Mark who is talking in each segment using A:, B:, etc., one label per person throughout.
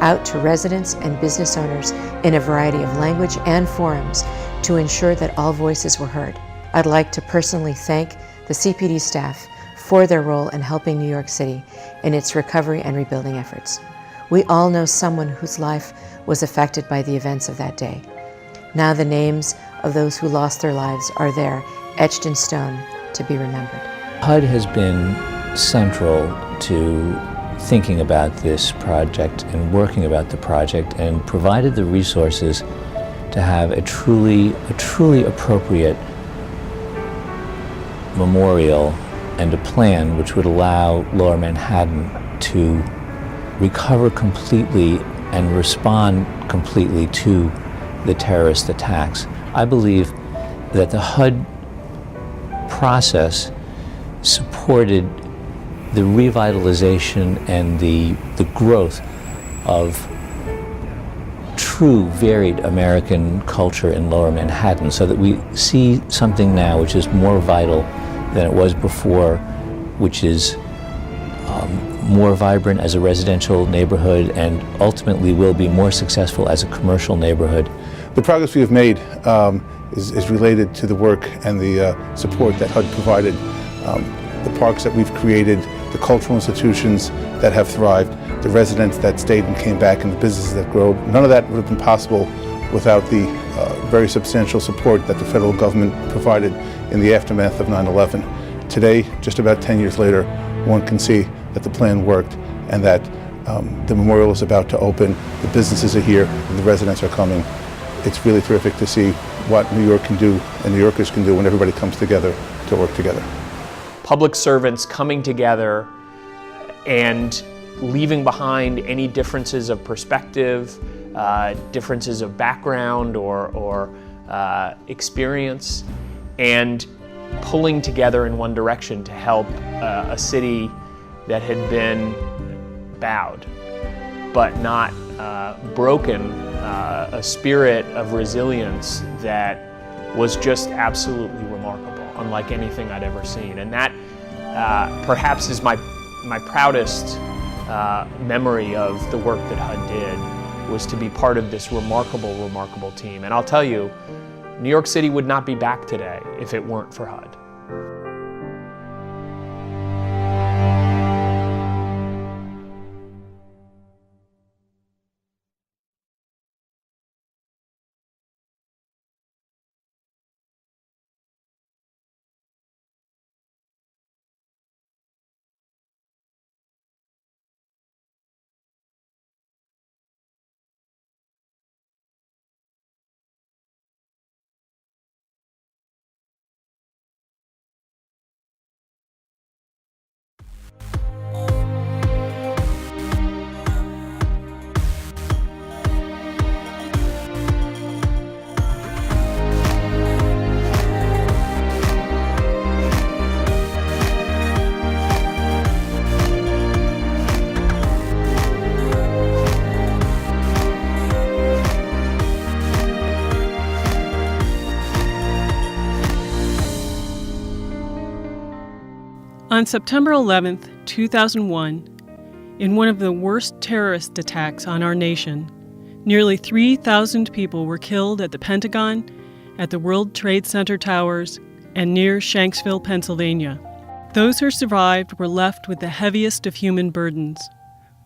A: out to residents and business owners in a variety of language and forums to ensure that all voices were heard. I'd like to personally thank the CPD staff for their role in helping New York City in its recovery and rebuilding efforts. We all know someone whose life was affected by the events of that day. Now the names of those who lost their lives are there, etched in stone, to be remembered.
B: HUD has been central to thinking about this project and working about the project, and provided the resources to have a truly appropriate memorial and a plan which would allow Lower Manhattan to recover completely and respond completely to the terrorist attacks. I believe that the HUD process supported the revitalization and the growth of true varied American culture in Lower Manhattan, so that we see something now which is more vital than it was before, which is more vibrant as a residential neighborhood and ultimately will be more successful as a commercial neighborhood.
C: The progress we have made is related to the work and the support that HUD provided. The parks that we've created, the cultural institutions that have thrived, the residents that stayed and came back, and the businesses that grow. None of that would have been possible without the very substantial support that the federal government provided in the aftermath of 9/11. Today, just about 10 years later, one can see that the plan worked and that the memorial is about to open, the businesses are here, and the residents are coming. It's really terrific to see what New York can do and New Yorkers can do when everybody comes together to work together.
D: Public servants coming together and leaving behind any differences of perspective, differences of background or experience, and pulling together in one direction to help a city that had been bowed but not broken, a spirit of resilience that was just absolutely remarkable, unlike anything I'd ever seen. And that perhaps is my proudest memory of the work that HUD did, was to be part of this remarkable team. And I'll tell you, New York City would not be back today if it weren't for HUD.
E: On September 11, 2001, in one of the worst terrorist attacks on our nation, nearly 3,000 people were killed at the Pentagon, at the World Trade Center towers, and near Shanksville, Pennsylvania. Those who survived were left with the heaviest of human burdens,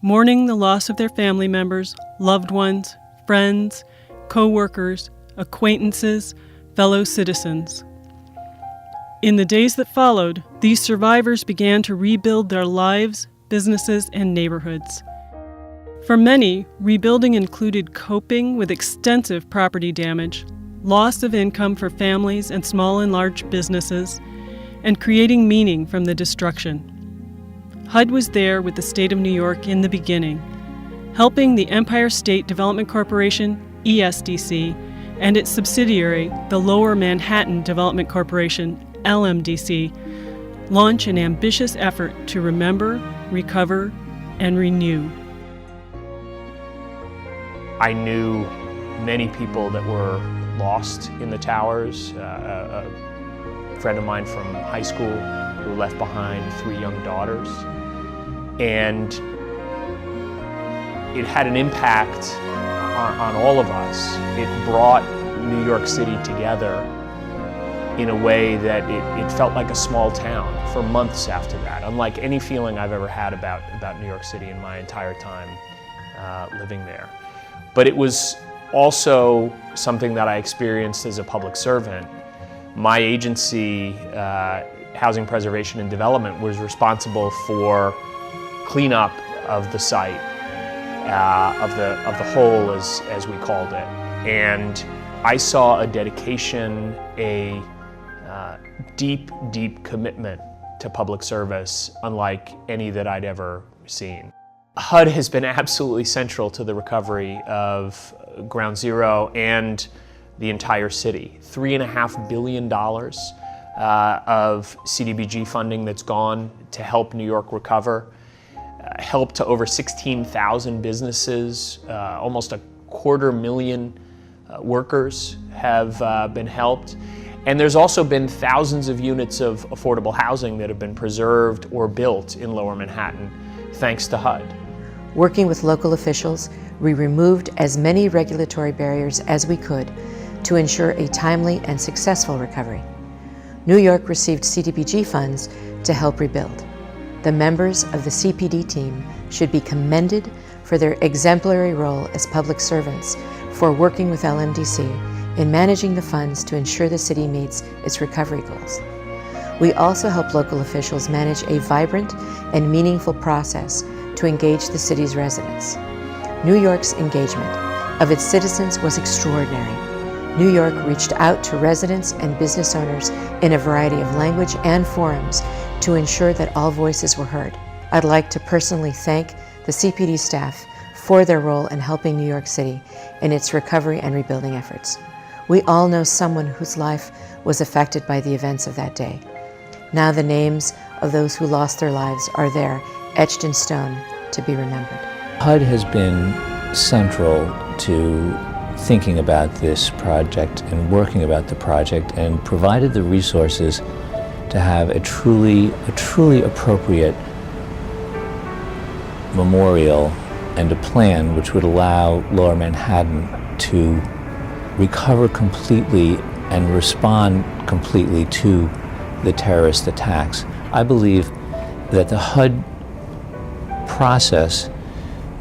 E: mourning the loss of their family members, loved ones, friends, co-workers, acquaintances, fellow citizens. In the days that followed, these survivors began to rebuild their lives, businesses, and neighborhoods. For many, rebuilding included coping with extensive property damage, loss of income for families and small and large businesses, and creating meaning from the destruction. HUD was there with the state of New York in the beginning, helping the Empire State Development Corporation, ESDC, and its subsidiary, the Lower Manhattan Development Corporation, LMDC, launch an ambitious effort to remember, recover, and renew.
D: I knew many people that were lost in the towers. A friend of mine from high school who left behind 3 young daughters. And it had an impact on all of us. It brought New York City together in a way that it felt like a small town for months after that, unlike any feeling I've ever had about New York City in my entire time living there. But it was also something that I experienced as a public servant. My agency, Housing Preservation and Development, was responsible for cleanup of the site, of the whole, as we called it. And I saw a dedication, a deep, deep commitment to public service unlike any that I'd ever seen. HUD has been absolutely central to the recovery of Ground Zero and the entire city. $3.5 billion of CDBG funding that's gone to help New York recover, help to over 16,000 businesses, almost 250,000 workers have been helped. And there's also been thousands of units of affordable housing that have been preserved or built in Lower Manhattan, thanks to HUD.
A: Working with local officials, we removed as many regulatory barriers as we could to ensure a timely and successful recovery. New York received CDBG funds to help rebuild. The members of the CPD team should be commended for their exemplary role as public servants for working with LMDC in managing the funds to ensure the city meets its recovery goals. We also help local officials manage a vibrant and meaningful process to engage the city's residents. New York's engagement of its citizens was extraordinary. New York reached out to residents and business owners in a variety of language and forums to ensure that all voices were heard. I'd like to personally thank the CPD staff for their role in helping New York City in its recovery and rebuilding efforts. We all know someone whose life was affected by the events of that day. Now the names of those who lost their lives are there, etched in stone, to be remembered.
B: HUD has been central to thinking about this project and working about the project, and provided the resources to have a truly appropriate memorial and a plan which would allow Lower Manhattan to recover completely and respond completely to the terrorist attacks. I believe that the HUD process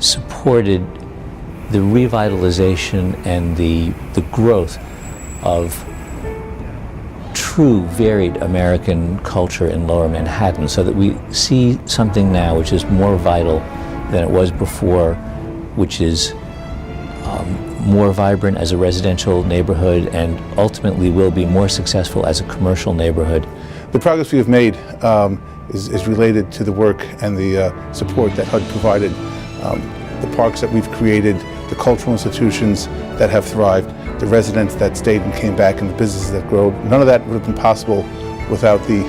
B: supported the revitalization and the growth of true varied American culture in Lower Manhattan, so that we see something now which is more vital than it was before, which is more vibrant as a residential neighborhood and ultimately will be more successful as a commercial neighborhood.
C: The progress we have made is related to the work and the support that HUD provided. The parks that we've created, the cultural institutions that have thrived, the residents that stayed and came back, and the businesses that grew. None of that would have been possible without the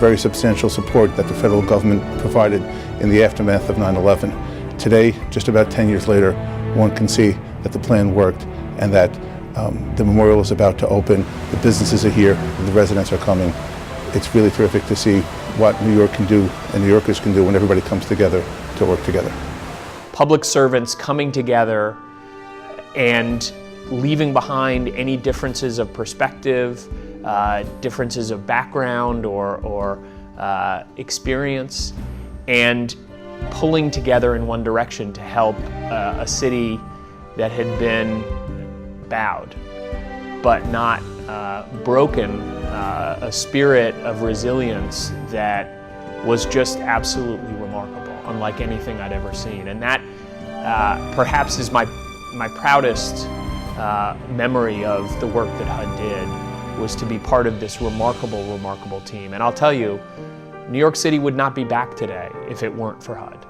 C: very substantial support that the federal government provided in the aftermath of 9/11. Today, just about 10 years later, one can see that the plan worked and that the memorial is about to open, the businesses are here, and the residents are coming. It's really terrific to see what New York can do and New Yorkers can do when everybody comes together to work together.
D: Public servants coming together and leaving behind any differences of perspective, differences of background or experience, and pulling together in one direction to help a city that had been bowed but not broken, a spirit of resilience that was just absolutely remarkable, unlike anything I'd ever seen. And that perhaps is my proudest memory of the work that HUD did, was to be part of this remarkable team. And I'll tell you, New York City would not be back today if it weren't for HUD.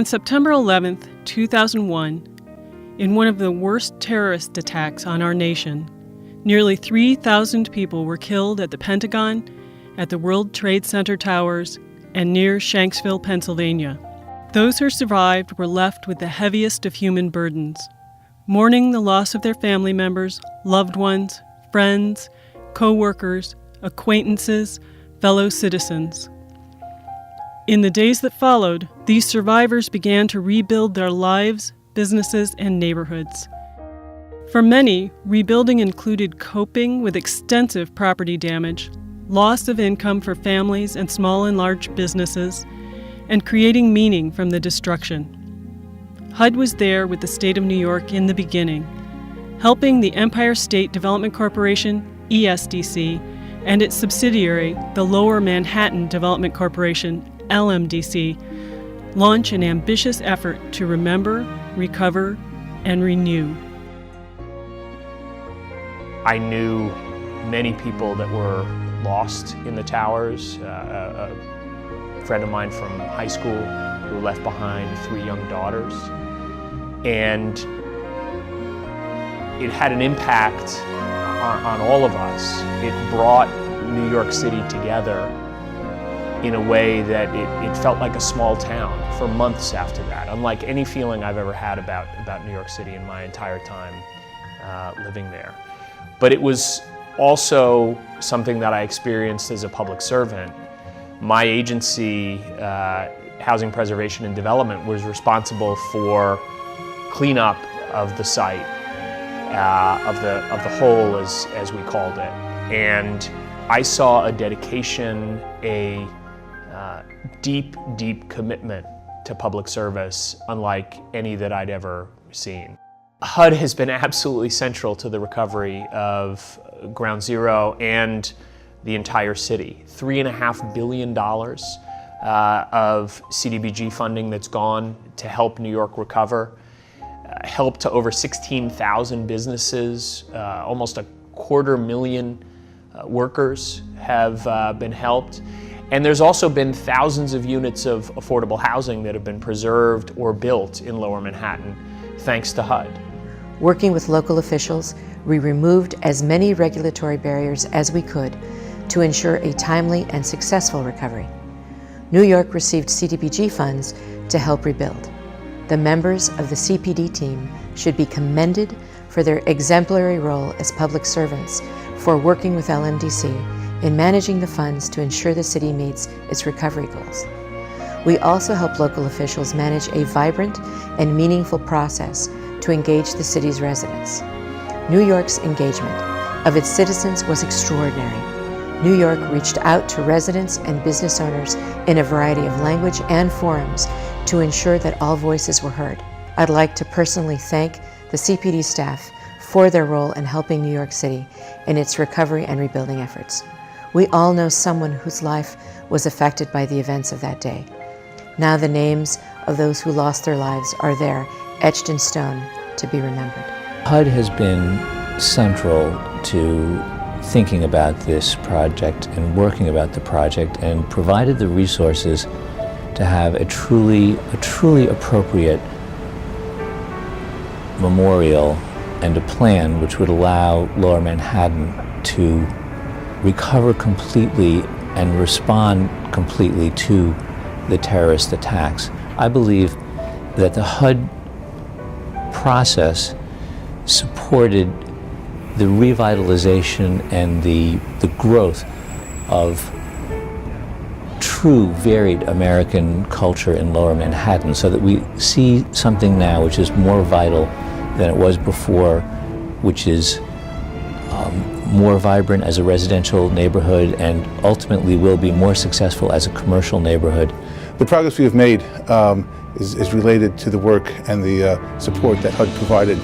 E: On September 11, 2001, in one of the worst terrorist attacks on our nation, nearly 3,000 people were killed at the Pentagon, at the World Trade Center towers, and near Shanksville, Pennsylvania. Those who survived were left with the heaviest of human burdens, mourning the loss of their family members, loved ones, friends, co-workers, acquaintances, fellow citizens. In the days that followed, these survivors began to rebuild their lives, businesses, and neighborhoods. For many, rebuilding included coping with extensive property damage, loss of income for families and small and large businesses, and creating meaning from the destruction. HUD was there with the state of New York in the beginning, helping the Empire State Development Corporation, ESDC, and its subsidiary, the Lower Manhattan Development Corporation, LMDC, launch an ambitious effort to remember, recover, and renew.
D: I knew many people that were lost in the towers. A friend of mine from high school who left behind 3 young daughters. And it had an impact on all of us. It brought New York City together in a way that it felt like a small town for months after that, unlike any feeling I've ever had about New York City in my entire time living there. But it was also something that I experienced as a public servant. My agency, Housing Preservation and Development, was responsible for cleanup of the site, of the whole, as we called it. And I saw a dedication, a deep, deep commitment to public service, unlike any that I'd ever seen. HUD has been absolutely central to the recovery of Ground Zero and the entire city. $3.5 billion of CDBG funding that's gone to help New York recover, help to over 16,000 businesses, almost 250,000 workers have been helped. And there's also been thousands of units of affordable housing that have been preserved or built in Lower Manhattan, thanks to HUD.
A: Working with local officials, we removed as many regulatory barriers as we could to ensure a timely and successful recovery. New York received CDBG funds to help rebuild. The members of the CPD team should be commended for their exemplary role as public servants for working with LMDC in managing the funds to ensure the city meets its recovery goals. We also help local officials manage a vibrant and meaningful process to engage the city's residents. New York's engagement of its citizens was extraordinary. New York reached out to residents and business owners in a variety of language and forums to ensure that all voices were heard. I'd like to personally thank the CPD staff for their role in helping New York City in its recovery and rebuilding efforts. We all know someone whose life was affected by the events of that day. Now the names of those who lost their lives are there, etched in stone, to be remembered.
B: HUD has been central to thinking about this project and working about the project, and provided the resources to have a truly appropriate memorial and a plan which would allow Lower Manhattan to recover completely and respond completely to the terrorist attacks. I believe that the HUD process supported the revitalization and the growth of true varied American culture in Lower Manhattan, so that we see something now which is more vital than it was before, which is more vibrant as a residential neighborhood and ultimately will be more successful as a commercial neighborhood.
C: The progress we have made is related to the work and the support that HUD provided.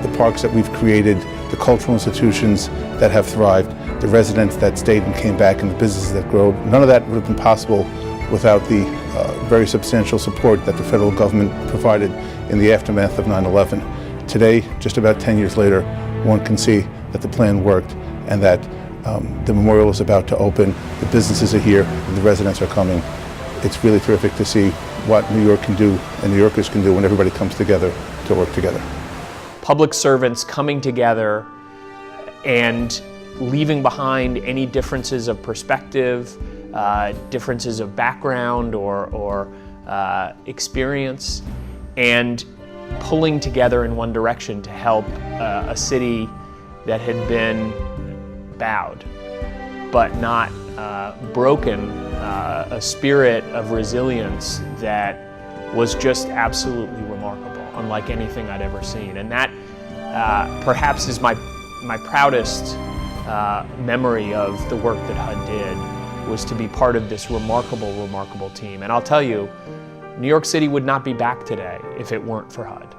C: The parks that we've created, the cultural institutions that have thrived, the residents that stayed and came back, and the businesses that grew. None of that would have been possible without the very substantial support that the federal government provided in the aftermath of 9/11. Today, just about 10 years later, one can see that the plan worked and that the memorial is about to open, the businesses are here, and the residents are coming. It's really terrific to see what New York can do and New Yorkers can do when everybody comes together to work together.
D: Public servants coming together and leaving behind any differences of perspective, differences of background or experience, and pulling together in one direction to help a city that had been bowed, but not broken, a spirit of resilience that was just absolutely remarkable, unlike anything I'd ever seen. And that perhaps is my proudest memory of the work that HUD did, was to be part of this remarkable, remarkable team. And I'll tell you, New York City would not be back today if it weren't for HUD.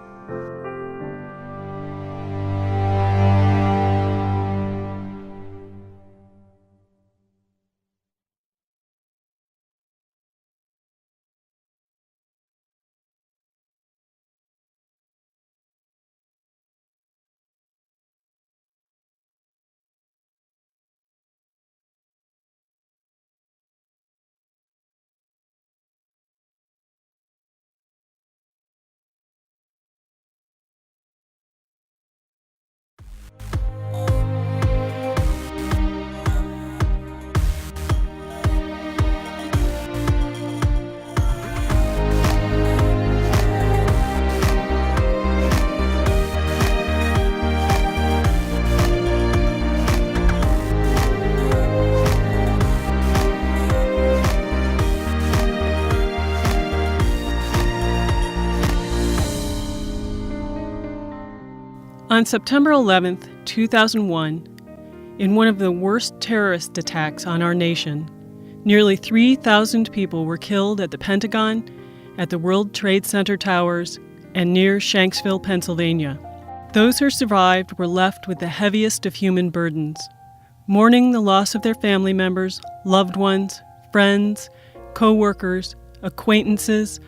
E: On September 11, 2001, in one of the worst terrorist attacks on our nation, nearly 3,000 people were killed at the Pentagon, at the World Trade Center towers, and near Shanksville, Pennsylvania. Those who survived were left with the heaviest of human burdens, mourning the loss of their family members, loved ones, friends, co-workers, acquaintances,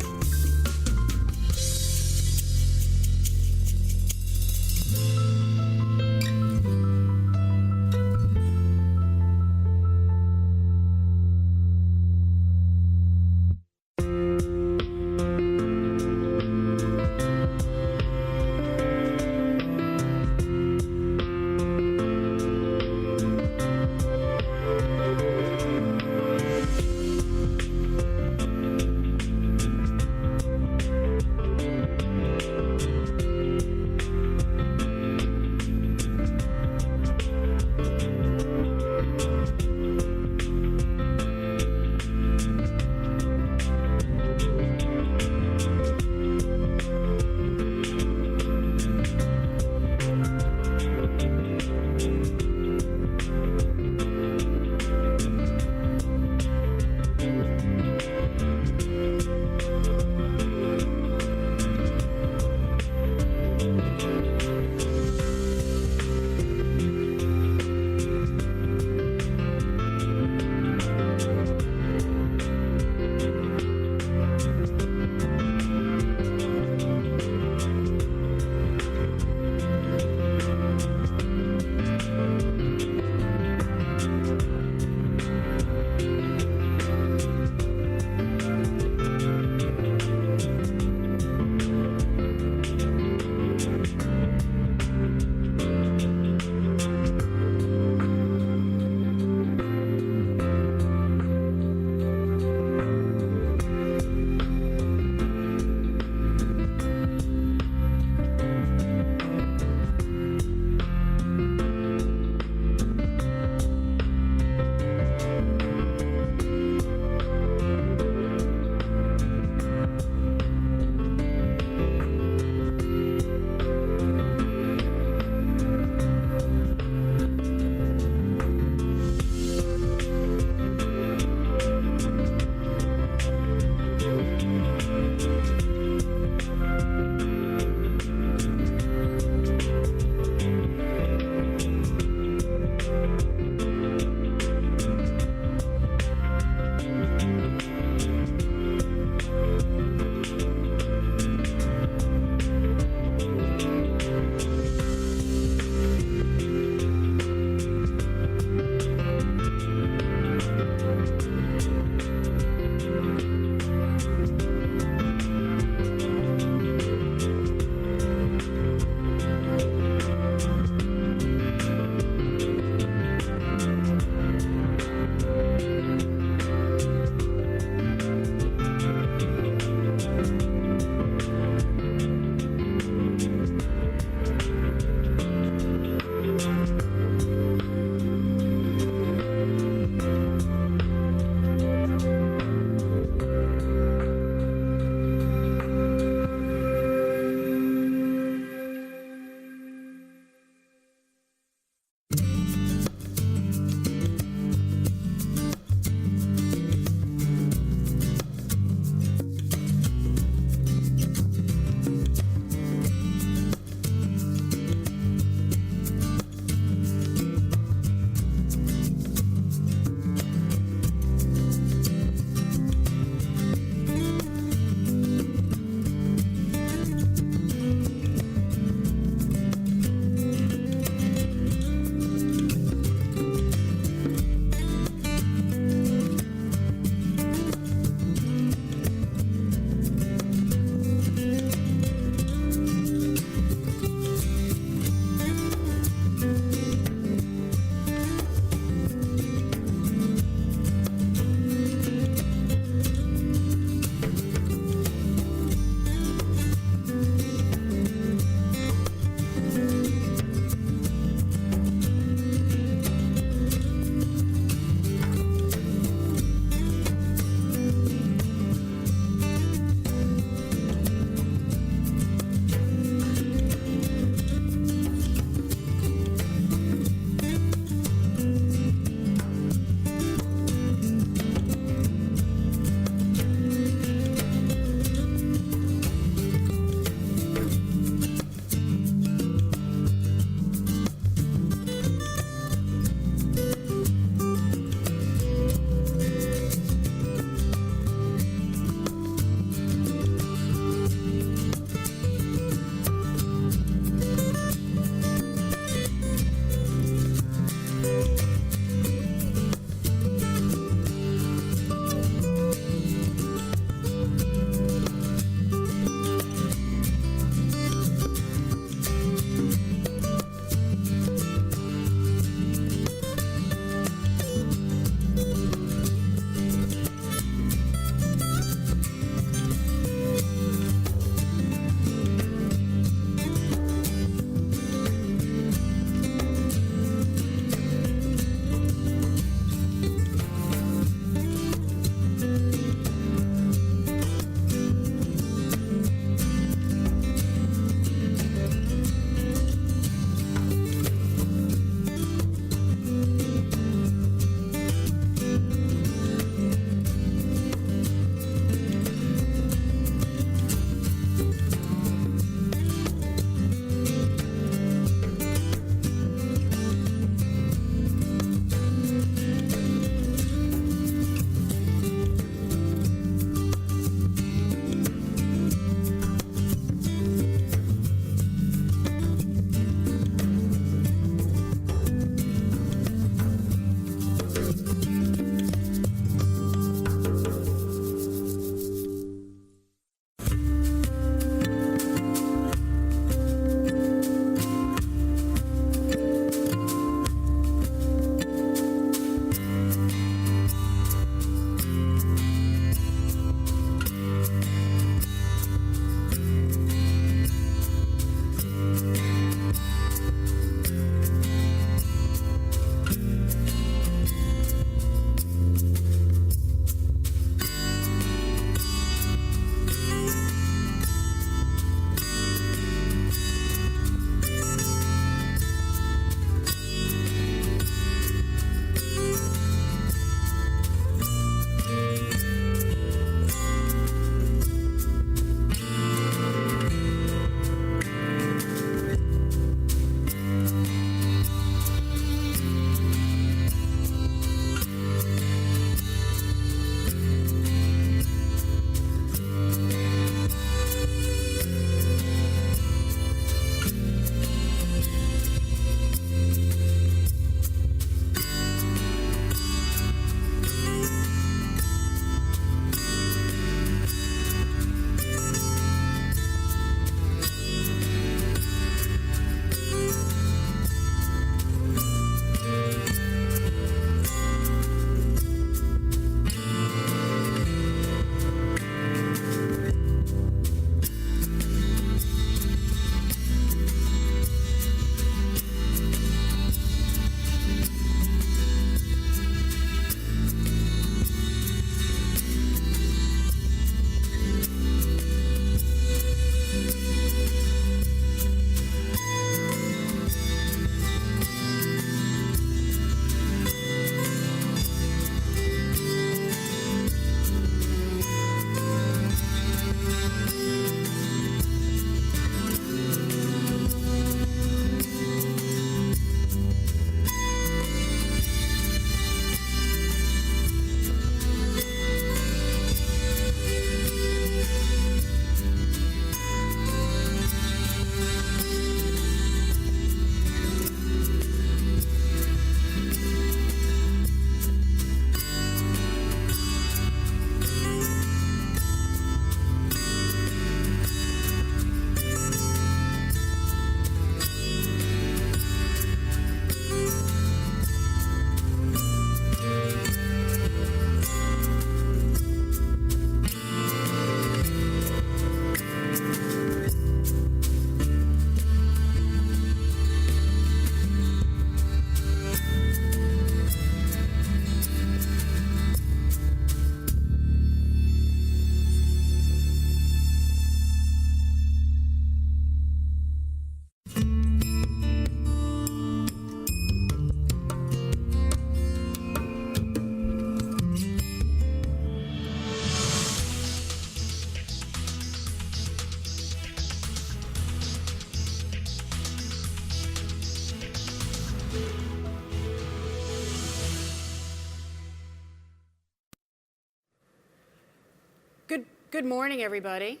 F: Good morning, everybody.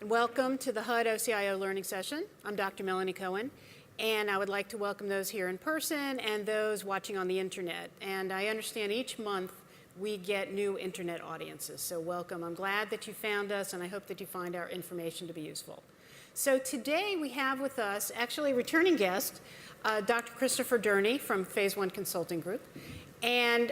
F: Welcome to the HUD OCIO Learning Session. I'm Dr. Melanie Cohen, and I would like to welcome those here in person and those watching on the internet. And I understand each month we get new internet audiences, so welcome. I'm glad that you found us, and I hope that you find our information to be useful. So today we have with us, actually a returning guest, Dr. Christopher Durney from Phase 1 Consulting Group. And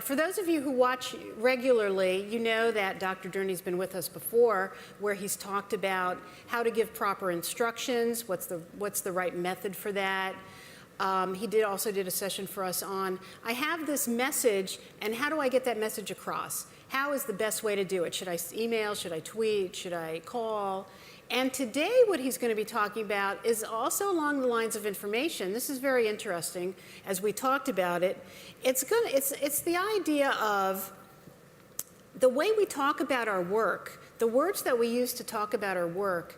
F: for those of you who watch regularly, you know that Dr. Durney's been with us before, where he's talked about how to give proper instructions, what's the right method for that. He also did a session for us on, I have this message, and how do I get that message across? How is the best way to do it? Should I email? Should I tweet? Should I call? And today what he's going to be talking about is also along the lines of information. This is very interesting as we talked about it. It's the idea of the way we talk about our work, the words that we use to talk about our work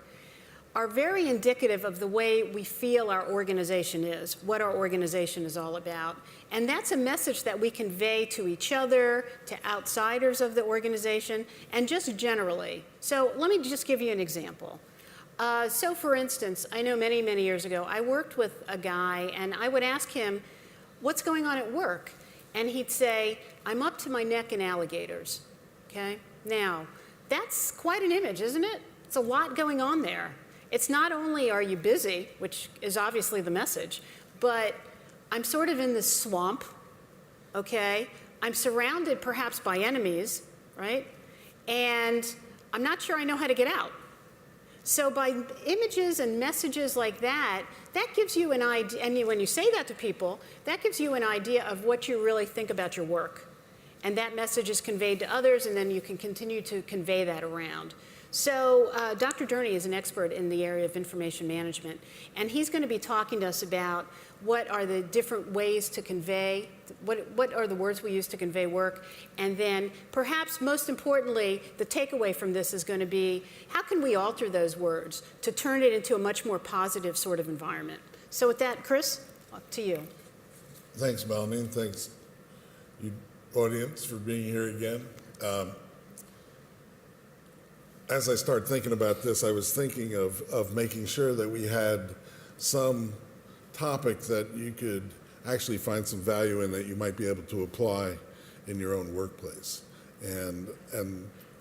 F: are very indicative of the way we feel our organization is, what our organization is all about. And that's a message that we convey to each other, to outsiders of the organization, and just generally. So let me just give you an example. So for instance, I know many, many years ago, I worked with a guy, and I would ask him, what's going on at work? And he'd say, I'm up to my neck in alligators, okay? Now, that's quite an image, isn't it? It's a lot going on there. It's not only are you busy, which is obviously the message, but I'm sort of in this swamp, okay? I'm surrounded perhaps by enemies, right? And I'm not sure I know how to get out. So by images and messages like that, that gives you an idea, and when you say that to people, that gives you an idea of what you really think about your work. And that message is conveyed to others, and then you can continue to convey that around. So Dr. Durney is an expert in the area of information management, and he's going to be talking to us about what are the different ways to convey, what are the words we use to convey work, and then perhaps most importantly, the takeaway from this is going to be, how can we alter those words to turn it into a much more positive sort of environment? So with that, Chris, to you.
G: Thanks, Melanie, and thanks, you audience, for being here again. As I started thinking about this, I was thinking of making sure that we had some topic that you could actually find some value in, that you might be able to apply in your own workplace. And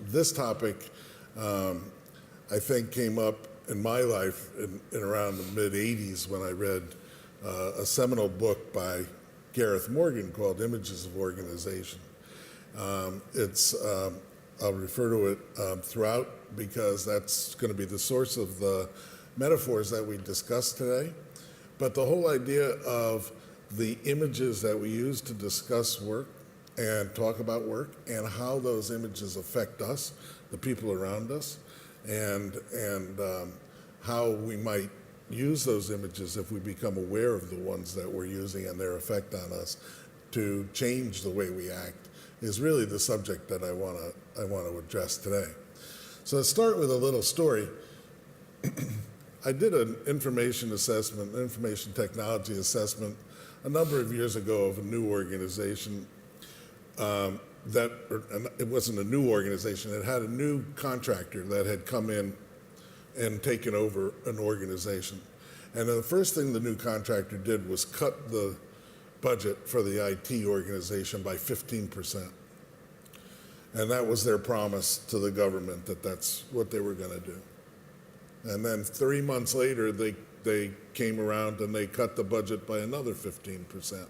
G: this topic, I think, came up in my life in around the mid-'80s when I read a seminal book by Gareth Morgan called Images of Organization. I'll refer to it throughout because that's going to be the source of the metaphors that we discussed today. But the whole idea of the images that we use to discuss work and talk about work, and how those images affect us, the people around us, and how we might use those images if we become aware of the ones that we're using and their effect on us to change the way we act, is really the subject that I want to address today. So let's start with a little story. I did an information technology assessment a number of years ago of a new organization it wasn't a new organization, it had a new contractor that had come in and taken over an organization. And the first thing the new contractor did was cut the budget for the IT organization by 15%. And that was their promise to the government that that's what they were going to do. And then 3 months later, they came around and they cut the budget by another 15%.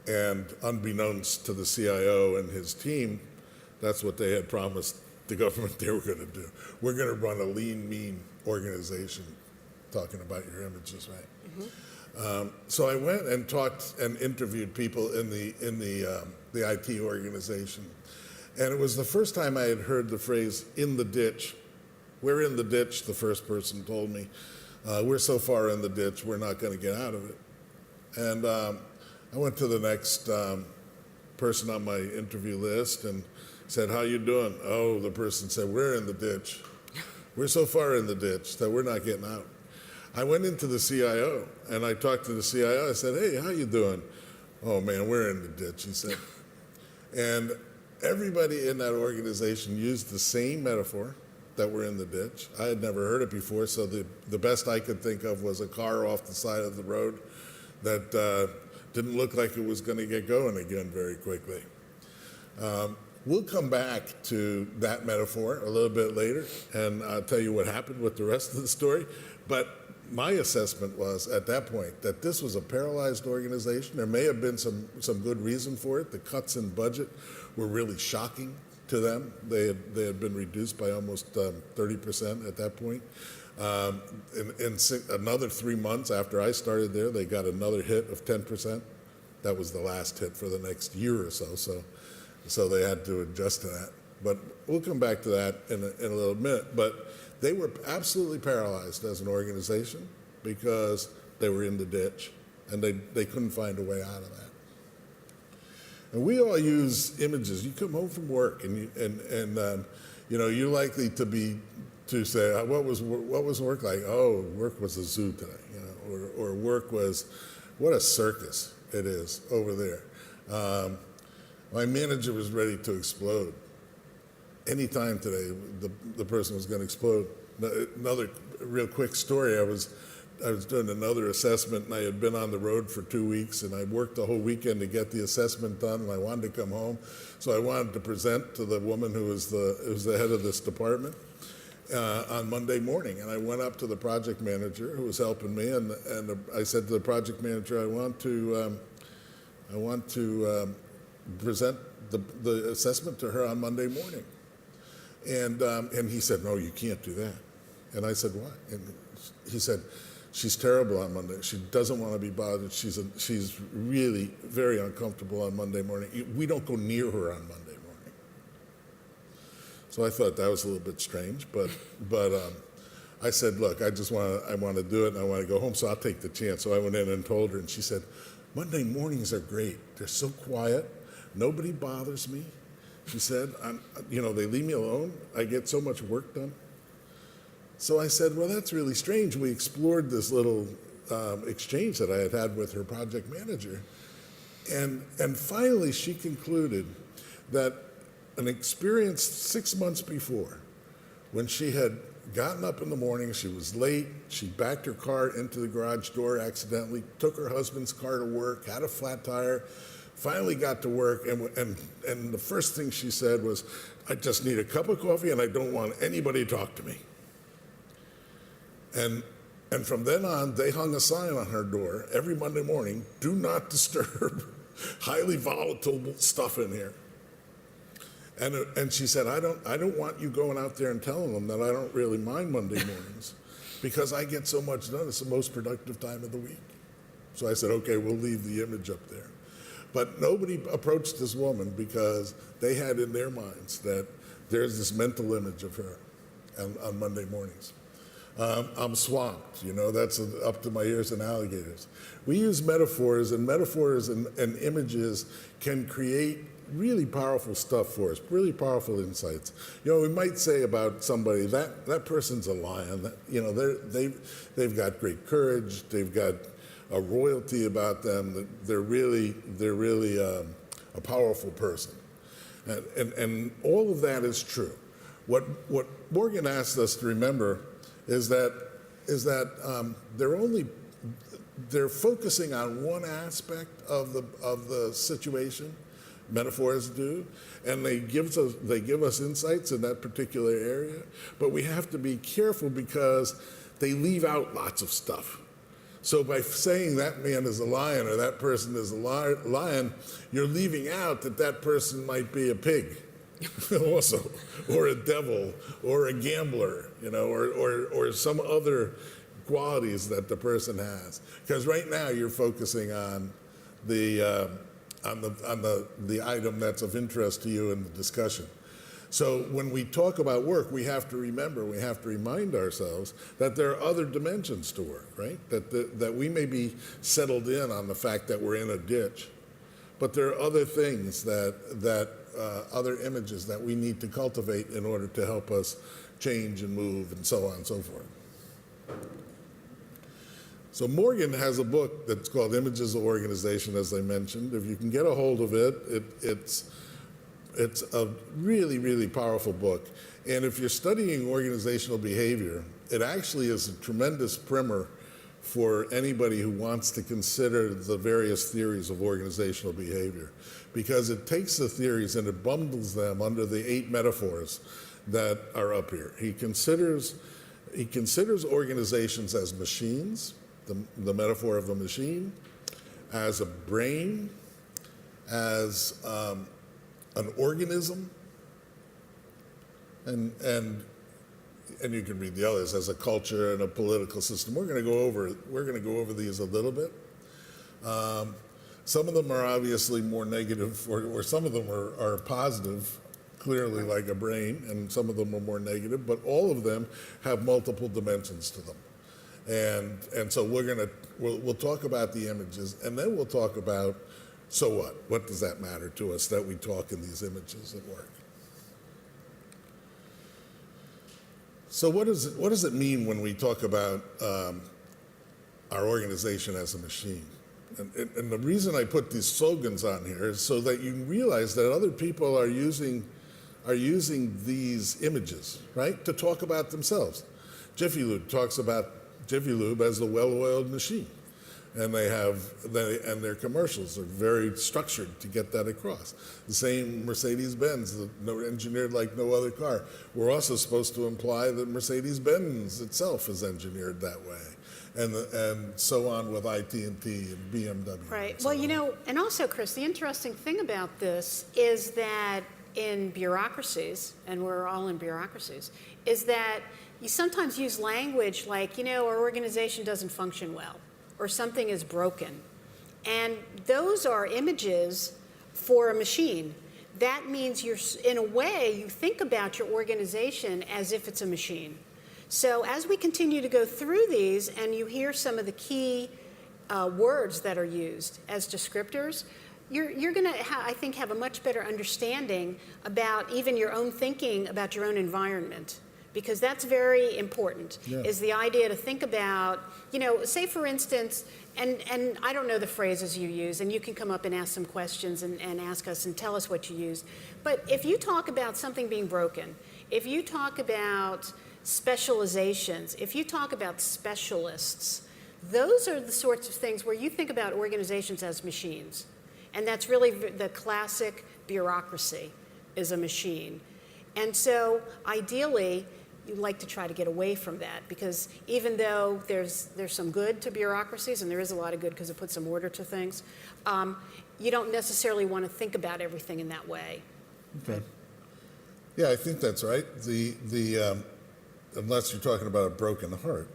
G: And unbeknownst to the CIO and his team, that's what they had promised the government they were going to do. We're going to run a lean, mean organization, talking about your images, right? Mm-hmm. So I went and talked and interviewed people in the IT organization. And it was the first time I had heard the phrase, in the ditch. We're in the ditch, the first person told me. We're so far in the ditch, we're not going to get out of it. And I went to the next person on my interview list and said, how you doing? Oh, the person said, we're in the ditch. We're so far in the ditch that we're not getting out. I went into the CIO and I talked to the CIO. I said, hey, how you doing? Oh man, we're in the ditch, he said. And everybody in that organization used the same metaphor, that were in the ditch. I had never heard it before, so the best I could think of was a car off the side of the road that didn't look like it was going to get going again very quickly. We'll come back to that metaphor a little bit later, and I'll tell you what happened with the rest of the story. But my assessment was, at that point, that this was a paralyzed organization. There may have been some good reason for it. The cuts in budget were really shocking to them. They had been reduced by almost 30% at that point. In another 3 months after I started there, they got another hit of 10%. That was the last hit for the next year or so. So they had to adjust to that. But we'll come back to that in a little minute. But they were absolutely paralyzed as an organization because they were in the ditch and they couldn't find a way out of that. And we all use images. You come home from work and you're likely to say, what was work like? Oh, work was a zoo today, or work was, what a circus it is over there. My manager was ready to explode. Anytime today, the person was going to explode. Another real quick story, I was doing another assessment, and I had been on the road for 2 weeks, and I worked the whole weekend to get the assessment done, and I wanted to come home. So I wanted to present to the woman who was the head of this department on Monday morning. And I went up to the project manager who was helping me, and I said to the project manager, I want to present the assessment to her on Monday morning. And he said, no, you can't do that. And I said, why? And he said, she's terrible on Monday. She doesn't want to be bothered. She's really very uncomfortable on Monday morning. We don't go near her on Monday morning. So I thought that was a little bit strange, but I said, look, I want to do it, and I want to go home, so I'll take the chance. So I went in and told her, and she said, Monday mornings are great. They're so quiet. Nobody bothers me. She said, they leave me alone. I get so much work done. So I said, well, that's really strange. We explored this little exchange that I had with her project manager. And finally, she concluded that an experience 6 months before, when she had gotten up in the morning, she was late, she backed her car into the garage door accidentally, took her husband's car to work, had a flat tire, finally got to work, and the first thing she said was, I just need a cup of coffee and I don't want anybody to talk to me. And from then on, they hung a sign on her door every Monday morning, do not disturb, highly volatile stuff in here. And she said, I don't want you going out there and telling them that I don't really mind Monday mornings because I get so much done. It's the most productive time of the week. So I said, okay, we'll leave the image up there. But nobody approached this woman because they had in their minds that there's this mental image of her on Monday mornings. I'm swamped, that's up to my ears in alligators. We use metaphors, and metaphors and images can create really powerful stuff for us, really powerful insights. We might say about somebody, that person's a lion. They've got great courage, they've got a royalty about them, they're really a powerful person. And all of that is true. What Morgan asked us to remember is that they're focusing on one aspect of the situation, metaphors do, and they give us insights in that particular area, but we have to be careful because they leave out lots of stuff. So by saying that man is a lion or that person is a lion, you're leaving out that person might be a pig also, or a devil, or a gambler, or some other qualities that the person has. Because right now you're focusing on the item that's of interest to you in the discussion. So when we talk about work, we have to remind ourselves that there are other dimensions to work, right? That we may be settled in on the fact that we're in a ditch, but there are other things other images that we need to cultivate in order to help us change and move and so on and so forth. So Morgan has a book that's called Images of Organization, as I mentioned. If you can get a hold of it, It's a really, really powerful book. And if you're studying organizational behavior, it actually is a tremendous primer for anybody who wants to consider the various theories of organizational behavior, because it takes the theories and it bundles them under the 8 metaphors that are up here. He considers organizations as machines, the metaphor of a machine, as a brain, as an organism, and you can read the others, as a culture and a political system. We're going to go over these a little bit. Some of them are obviously more negative, or some of them are positive, clearly like a brain, and some of them are more negative, but all of them have multiple dimensions to them. And so we'll talk about the images, and then we'll talk about, so what? What does that matter to us that we talk in these images at work? So what does it mean when we talk about our organization as a machine? And the reason I put these slogans on here is so that you realize that other people are using these images, right, to talk about themselves. Jiffy Lube talks about Jiffy Lube as the well-oiled machine, and and their commercials are very structured to get that across. The same Mercedes-Benz, engineered like no other car. We're also supposed to imply that Mercedes-Benz itself is engineered that way, and so on with IT&T and BMW.
F: Right.
G: And so
F: Well, and also, Chris, the interesting thing about this is that in bureaucracies, and we're all in bureaucracies, is that you sometimes use language like, our organization doesn't function well, or something is broken. And those are images for a machine. That means in a way, you think about your organization as if it's a machine. So as we continue to go through these and you hear some of the key words that are used as descriptors, you're going to, I think, have a much better understanding about even your own thinking about your own environment. Because that's very important, is the idea to think about, say for instance, and I don't know the phrases you use, and you can come up and ask some questions and ask us and tell us what you use. But if you talk about something being broken, if you talk about specializations, if you talk about specialists, those are the sorts of things where you think about organizations as machines. And that's really the classic bureaucracy is a machine. And so ideally, you'd like to try to get away from that, because even though there's some good to bureaucracies, and there is a lot of good because it puts some order to things, you don't necessarily want to think about everything in that way.
G: Okay. Yeah, I think that's right. Unless you're talking about a broken heart,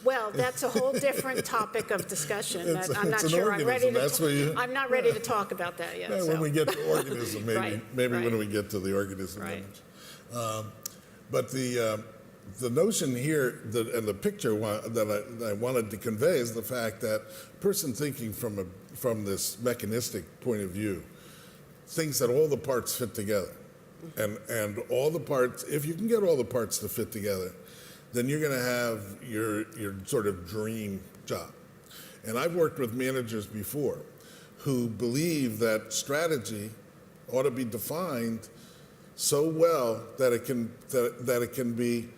F: Well, that's a whole different topic of discussion. I'm not sure I'm ready I'm not ready to talk about that yet.
G: When we get to organism, maybe
F: Right.
G: when we get to the organism
F: Right.
G: image. But the notion here and the picture that I wanted to convey is the fact that a person thinking from this mechanistic point of view thinks that all the parts fit together, and all the parts. If you can get all the parts to fit together, then you're going to have your sort of dream job. And I've worked with managers before who believe that strategy ought to be defined so well that it can be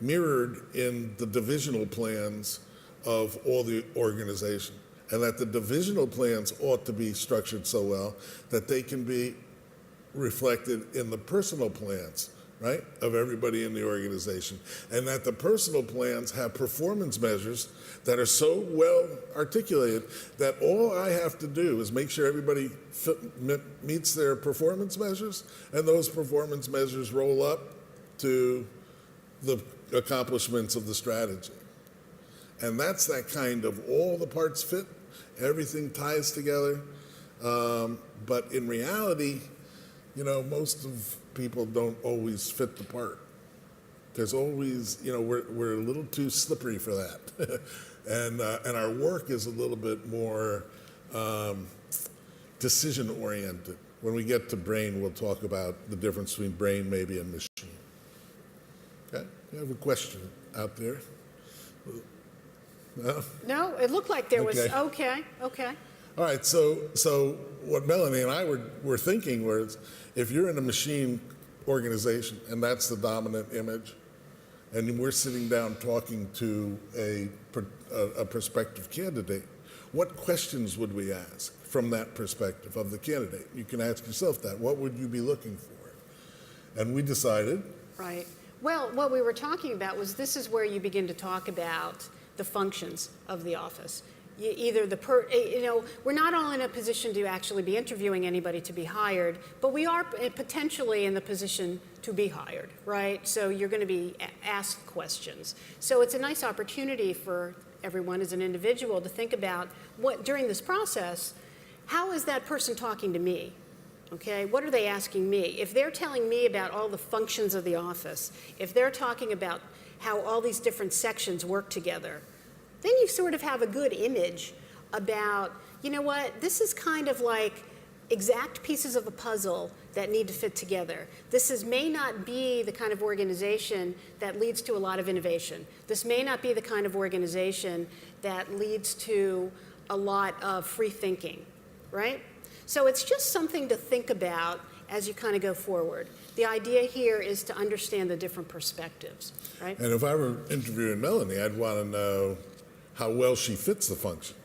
G: mirrored in the divisional plans of all the organization, and that the divisional plans ought to be structured so well that they can be reflected in the personal plans, right, of everybody in the organization, and that the personal plans have performance measures that are so well articulated that all I have to do is make sure everybody meets their performance measures, and those performance measures roll up to the accomplishments of the strategy. And that's that kind of all the parts fit, everything ties together. But in reality, most of people don't always fit the part. There's always, we're a little too slippery for that. And our work is a little bit more decision-oriented. When we get to brain, we'll talk about the difference between brain maybe and machine. Okay? You have a question out there? No?
F: No, it looked like there was, okay.
G: All right, so what Melanie and I were thinking was, if you're in a machine organization and that's the dominant image, and we're sitting down talking to a prospective candidate, what questions would we ask from that perspective of the candidate? You can ask yourself that. What would you be looking for? And we decided.
F: Right. Well, what we were talking about was this is where you begin to talk about the functions of the office. Either we're not all in a position to actually be interviewing anybody to be hired, but we are potentially in the position to be hired, right? So you're going to be asked questions. So it's a nice opportunity for everyone as an individual to think about what, during this process, how is that person talking to me? Okay, what are they asking me? If they're telling me about all the functions of the office, if they're talking about how all these different sections work together, then you sort of have a good image about, you know what, this is kind of like exact pieces of a puzzle that need to fit together. This may not be the kind of organization that leads to a lot of innovation. This may not be the kind of organization that leads to a lot of free thinking, right? So it's just something to think about as you kind of go forward. The idea here is to understand the different perspectives, right?
G: And if I were interviewing Melanie, I'd want to know how well she fits the function.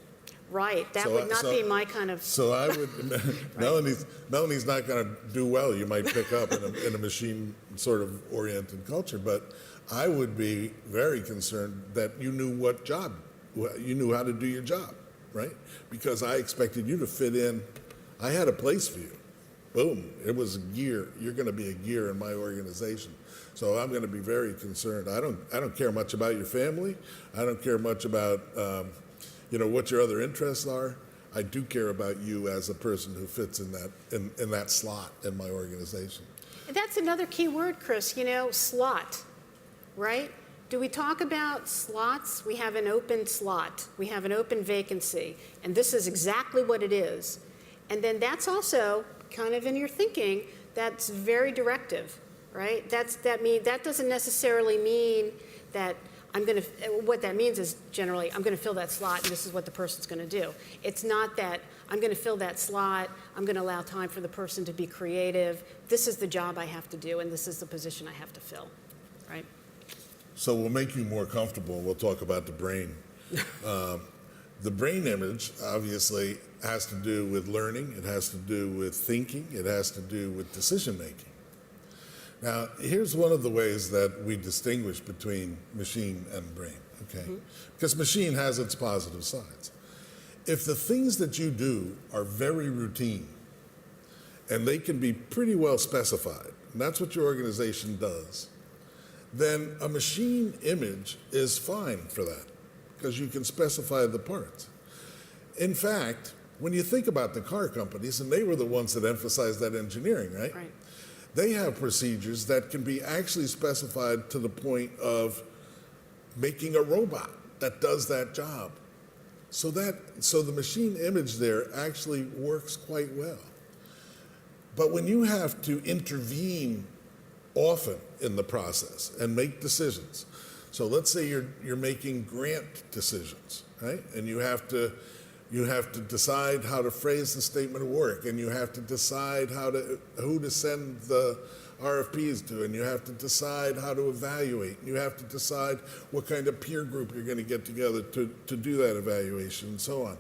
F: Right, that would not be my kind of...
G: So I would, right. Melonie's not going to do well, you might pick up in a machine sort of oriented culture, but I would be very concerned that you knew you knew how to do your job, right? Because I expected you to fit in. I had a place for you. Boom, it was a gear. You're going to be a gear in my organization. So I'm going to be very concerned. I don't care much about your family. I don't care much about what your other interests are. I do care about you as a person who fits in that slot in my organization.
F: That's another key word, Chris, slot, right? Do we talk about slots? We have an open slot. We have an open vacancy. And this is exactly what it is. And then that's also kind of in your thinking, that's very directive, right? That doesn't necessarily mean that what that means is generally, I'm going to fill that slot and this is what the person's going to do. It's not that I'm going to fill that slot, I'm going to allow time for the person to be creative. This is the job I have to do and this is the position I have to fill, right?
G: So we'll make you more comfortable. We'll talk about the brain. The brain image, obviously, has to do with learning. It has to do with thinking. It has to do with decision making. Now, here's one of the ways that we distinguish between machine and brain, okay? Mm-hmm. Because machine has its positive sides. If the things that you do are very routine, and they can be pretty well specified, and that's what your organization does, then a machine image is fine for that, because you can specify the parts. In fact, when you think about the car companies, and they were the ones that emphasized that engineering, right?
F: Right.
G: They have procedures that can be actually specified to the point of making a robot that does that job. So the machine image there actually works quite well. But when you have to intervene often in the process and make decisions, so let's say you're making grant decisions, right? And you have to decide how to phrase the statement of work, and you have to decide who to send the RFPs to, and you have to decide how to evaluate, and you have to decide what kind of peer group you're going to get together to do that evaluation, and so on.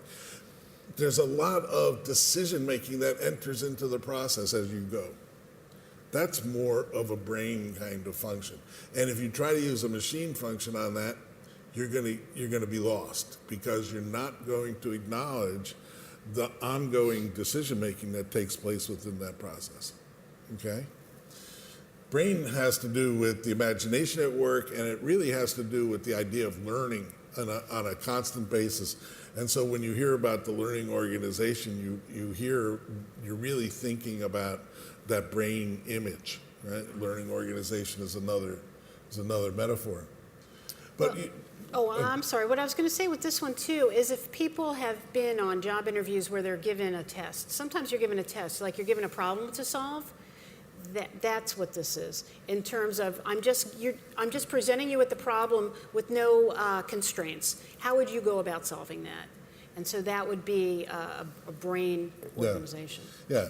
G: There's a lot of decision making that enters into the process as you go. That's more of a brain kind of function. And if you try to use a machine function on that, you're going to be lost, because you're not going to acknowledge the ongoing decision making that takes place within that process. Okay? Brain has to do with the imagination at work, and it really has to do with the idea of learning on a constant basis. And so when you hear about the learning organization, you're really thinking about that brain image, right? Learning organization is another metaphor. But
F: I'm sorry. What I was going to say with this one too is if people have been on job interviews where they're given a test, sometimes you're given a test, like you're given a problem to solve. That's what this is in terms of I'm just presenting you with the problem with no constraints. How would you go about solving that? And so that would be a brain organization.
G: Yeah.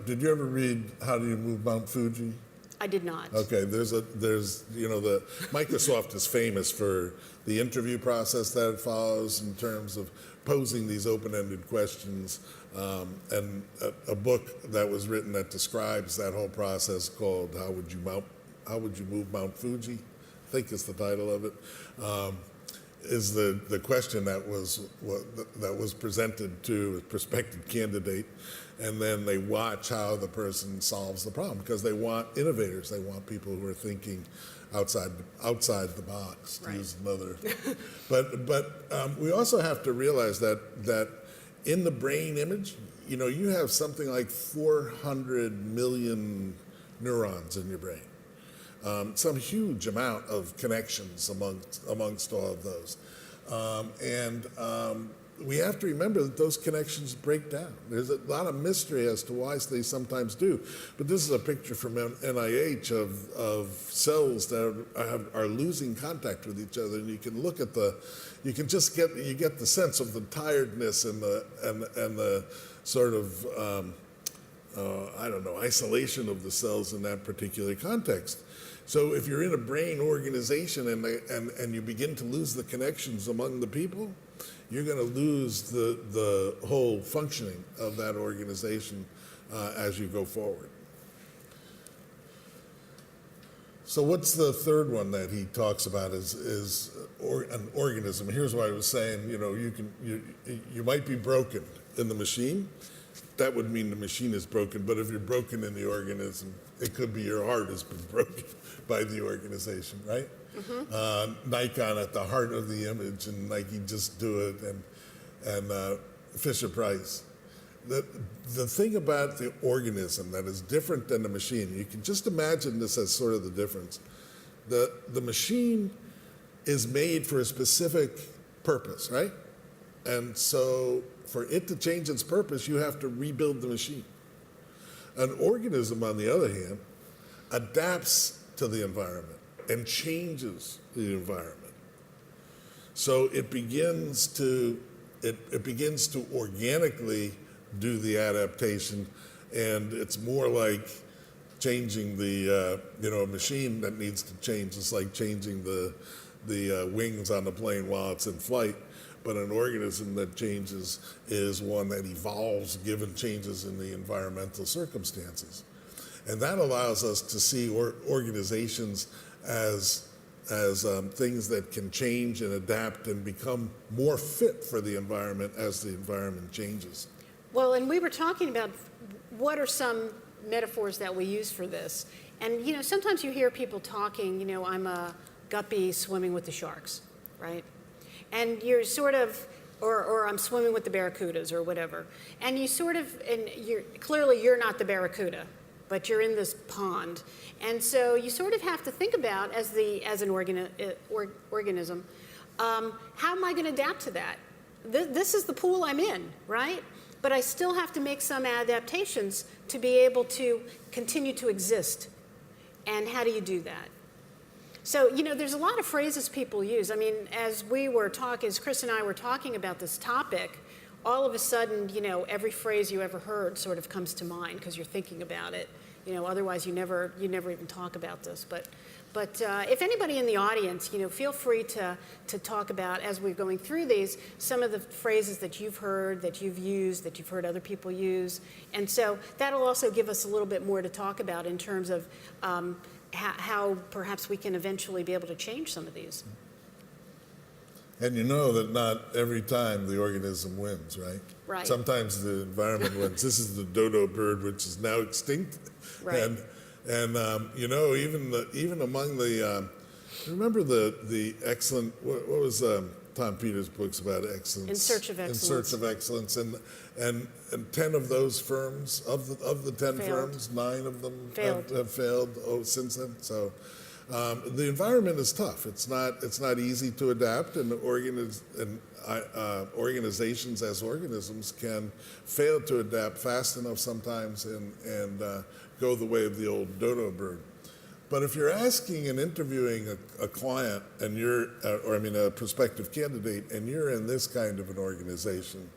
G: Did you ever read How Do You Move Mount Fuji?
F: I did not.
G: Okay, there's the Microsoft is famous for the interview process that it follows in terms of posing these open-ended questions, and a book that was written that describes that whole process called How Would You Move Mount Fuji? I think is the title of it. Is the question that was presented to a prospective candidate, and then they watch how the person solves the problem, because they want innovators, they want people who are thinking outside the box, to use another. But we also have to realize that in the brain image, you have something like 400 million neurons in your brain. Some huge amount of connections amongst all of those. We have to remember that those connections break down. There's a lot of mystery as to why they sometimes do. But this is a picture from NIH of cells that are losing contact with each other, and you can look at you get the sense of the tiredness and the sort of isolation of the cells in that particular context. So if you're in a brain organization and you begin to lose the connections among the people, you're going to lose the whole functioning of that organization as you go forward. So what's the third one that he talks about is an organism? Here's what I was saying. You might be broken in the machine. That would mean the machine is broken. But if you're broken in the organism, it could be your heart has been broken by the organization, right? Mm-hmm. Nikon at the heart of the image, and Nike Just Do It, and Fisher Price. The thing about the organism that is different than the machine, you can just imagine this as sort of the difference. The machine is made for a specific purpose, right? And so for it to change its purpose, you have to rebuild the machine. An organism, on the other hand, adapts to the environment and changes the environment. So it begins to organically do the adaptation, and it's more like changing the a machine that needs to change. It's like changing the wings on the plane while it's in flight. But an organism that changes is one that evolves given changes in the environmental circumstances. And that allows us to see organizations as things that can change and adapt and become more fit for the environment as the environment changes.
F: Well, and we were talking about what are some metaphors that we use for this. And, sometimes you hear people talking, I'm a guppy swimming with the sharks, right? And you're sort of, or I'm swimming with the barracudas or whatever. And you're not the barracuda, but you're in this pond. And so you sort of have to think about, as an organism, how am I going to adapt to that? This is the pool I'm in, right? But I still have to make some adaptations to be able to continue to exist. And how do you do that? So, there's a lot of phrases people use. I mean, as Chris and I were talking about this topic, all of a sudden, every phrase you ever heard sort of comes to mind because you're thinking about it. Otherwise you never even talk about this. But if anybody in the audience, feel free to talk about, as we're going through these, some of the phrases that you've heard, that you've used, that you've heard other people use. And so that'll also give us a little bit more to talk about in terms of how perhaps we can eventually be able to change some of these.
G: And you know that not every time the organism wins, right?
F: Right.
G: Sometimes the environment wins. This is the dodo bird, which is now extinct.
F: Right.
G: And even among the, remember the excellent, what was Tom Peters' books about excellence?
F: In Search of Excellence.
G: In Search of Excellence. And 10 of those firms, of the 10 firms, 9 of them have failed since then. So the environment is tough. It's not easy to adapt, and organizations as organisms can fail to adapt fast enough sometimes and go the way of the old dodo bird. But if you're asking and interviewing a client and a prospective candidate, and you're in this kind of an organization,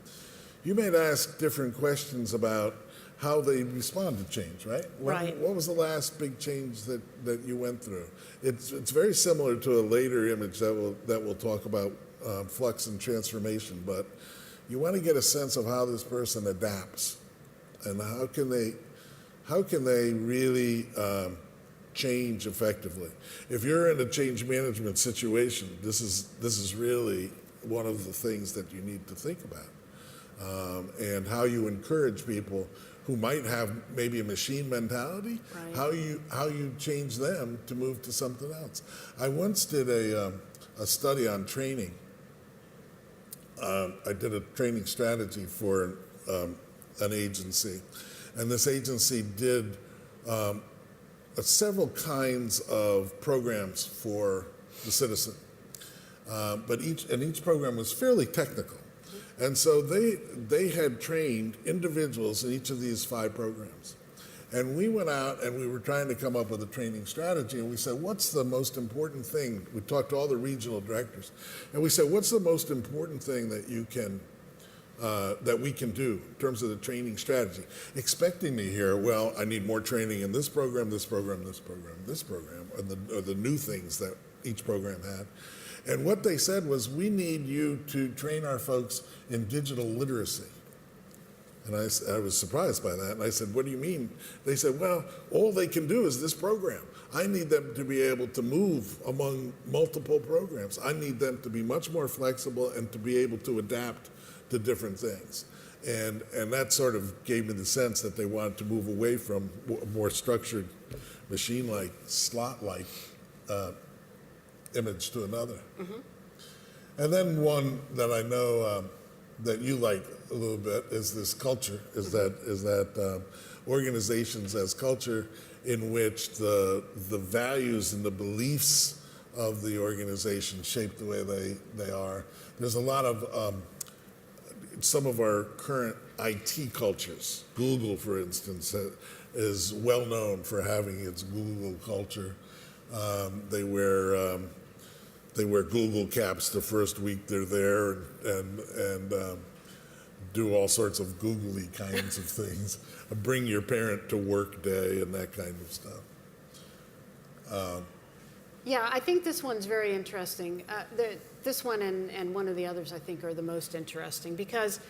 G: you may ask different questions about how they respond to change, right?
F: Right.
G: What was the last big change that you went through? It's very similar to a later image that we'll talk about flux and transformation, but you want to get a sense of how this person adapts and how can they really change effectively. If you're in a change management situation, this is really one of the things that you need to think about, and how you encourage people who might have maybe a machine mentality,
F: right.
G: how you change them to move to something else. I once did a study on training. I did a training strategy for an agency, and this agency did several kinds of programs for the citizen, but each program was fairly technical. And so they had trained individuals in each of these 5 programs. And we went out and we were trying to come up with a training strategy, and we said, what's the most important thing? We talked to all the regional directors, and we said, what's the most important thing that that we can do in terms of the training strategy? Expecting to hear, well, I need more training in this program, this program, this program, this program, or the new things that each program had. And what they said was, we need you to train our folks in digital literacy. And I was surprised by that. And I said, what do you mean? They said, well, all they can do is this program. I need them to be able to move among multiple programs. I need them to be much more flexible and to be able to adapt to different things. And that sort of gave me the sense that they wanted to move away from more structured, machine-like, slot-like image to another. Mm-hmm. And then one that I know that you like a little bit is this culture, is that organizations as culture in which the values and the beliefs of the organization shape the way they are. There's a lot of some of our current IT cultures. Google, for instance, is well known for having its Google culture. They wear Google caps the first week they're there, and do all sorts of googly kinds of things. A bring your parent to work day and that kind of stuff.
F: Yeah, I think this one's very interesting. This one and one of the others, I think, are the most interesting, because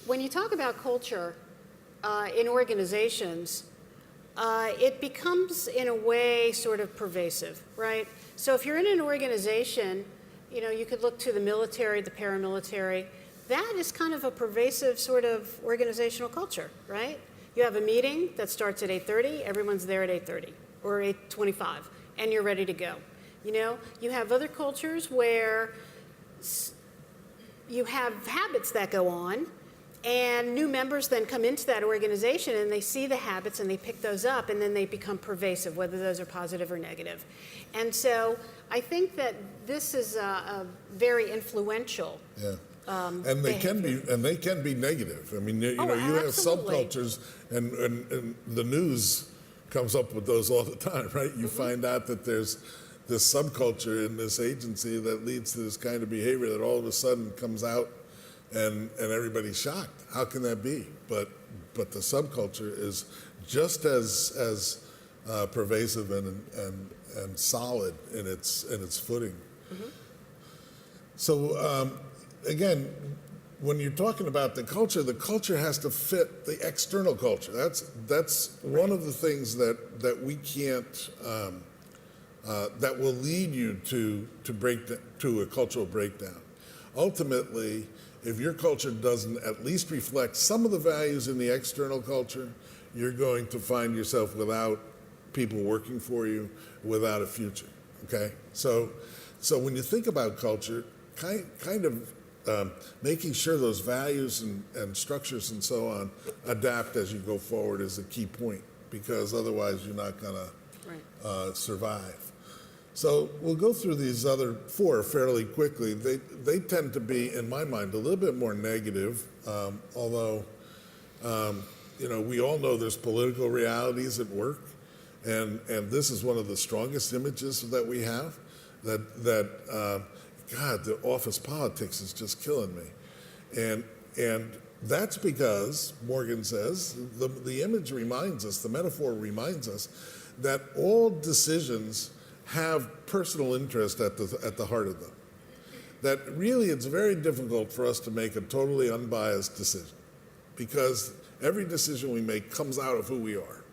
F: when you talk about culture in organizations, it becomes, in a way, sort of pervasive, right? So if you're in an organization, you could look to the military, the paramilitary. That is kind of a pervasive sort of organizational culture, right? You have a meeting that starts at 8:30, everyone's there at 8:30 or 8:25, and you're ready to go. You have other cultures where you have habits that go on, and new members then come into that organization and they see the habits and they pick those up, and then they become pervasive, whether those are positive or negative. And so I think that this is a very influential.
G: Yeah. And they can be negative. I mean, you have subcultures, and the news comes up with those all the time, right? You find out that there's this subculture in this agency that leads to this kind of behavior that all of a sudden comes out, and everybody's shocked. How can that be? But the subculture is just as pervasive and solid in its footing. Mm-hmm. So again, when you're talking about the culture has to fit the external culture. That's one of the things that we can't that will lead you to a cultural breakdown. Ultimately, if your culture doesn't at least reflect some of the values in the external culture, you're going to find yourself without people working for you, without a future. Okay, so when you think about culture, kind of making sure those values and structures and so on adapt as you go forward is a key point, because otherwise you're not going to survive. So we'll go through these other 4 fairly quickly. They tend to be, in my mind, a little bit more negative, although we all know there's political realities at work, And this is one of the strongest images that we have, God, the office politics is just killing me. And that's because, Morgan says, the image reminds us, the metaphor reminds us that all decisions have personal interest at the heart of them. That really it's very difficult for us to make a totally unbiased decision because every decision we make comes out of who we are.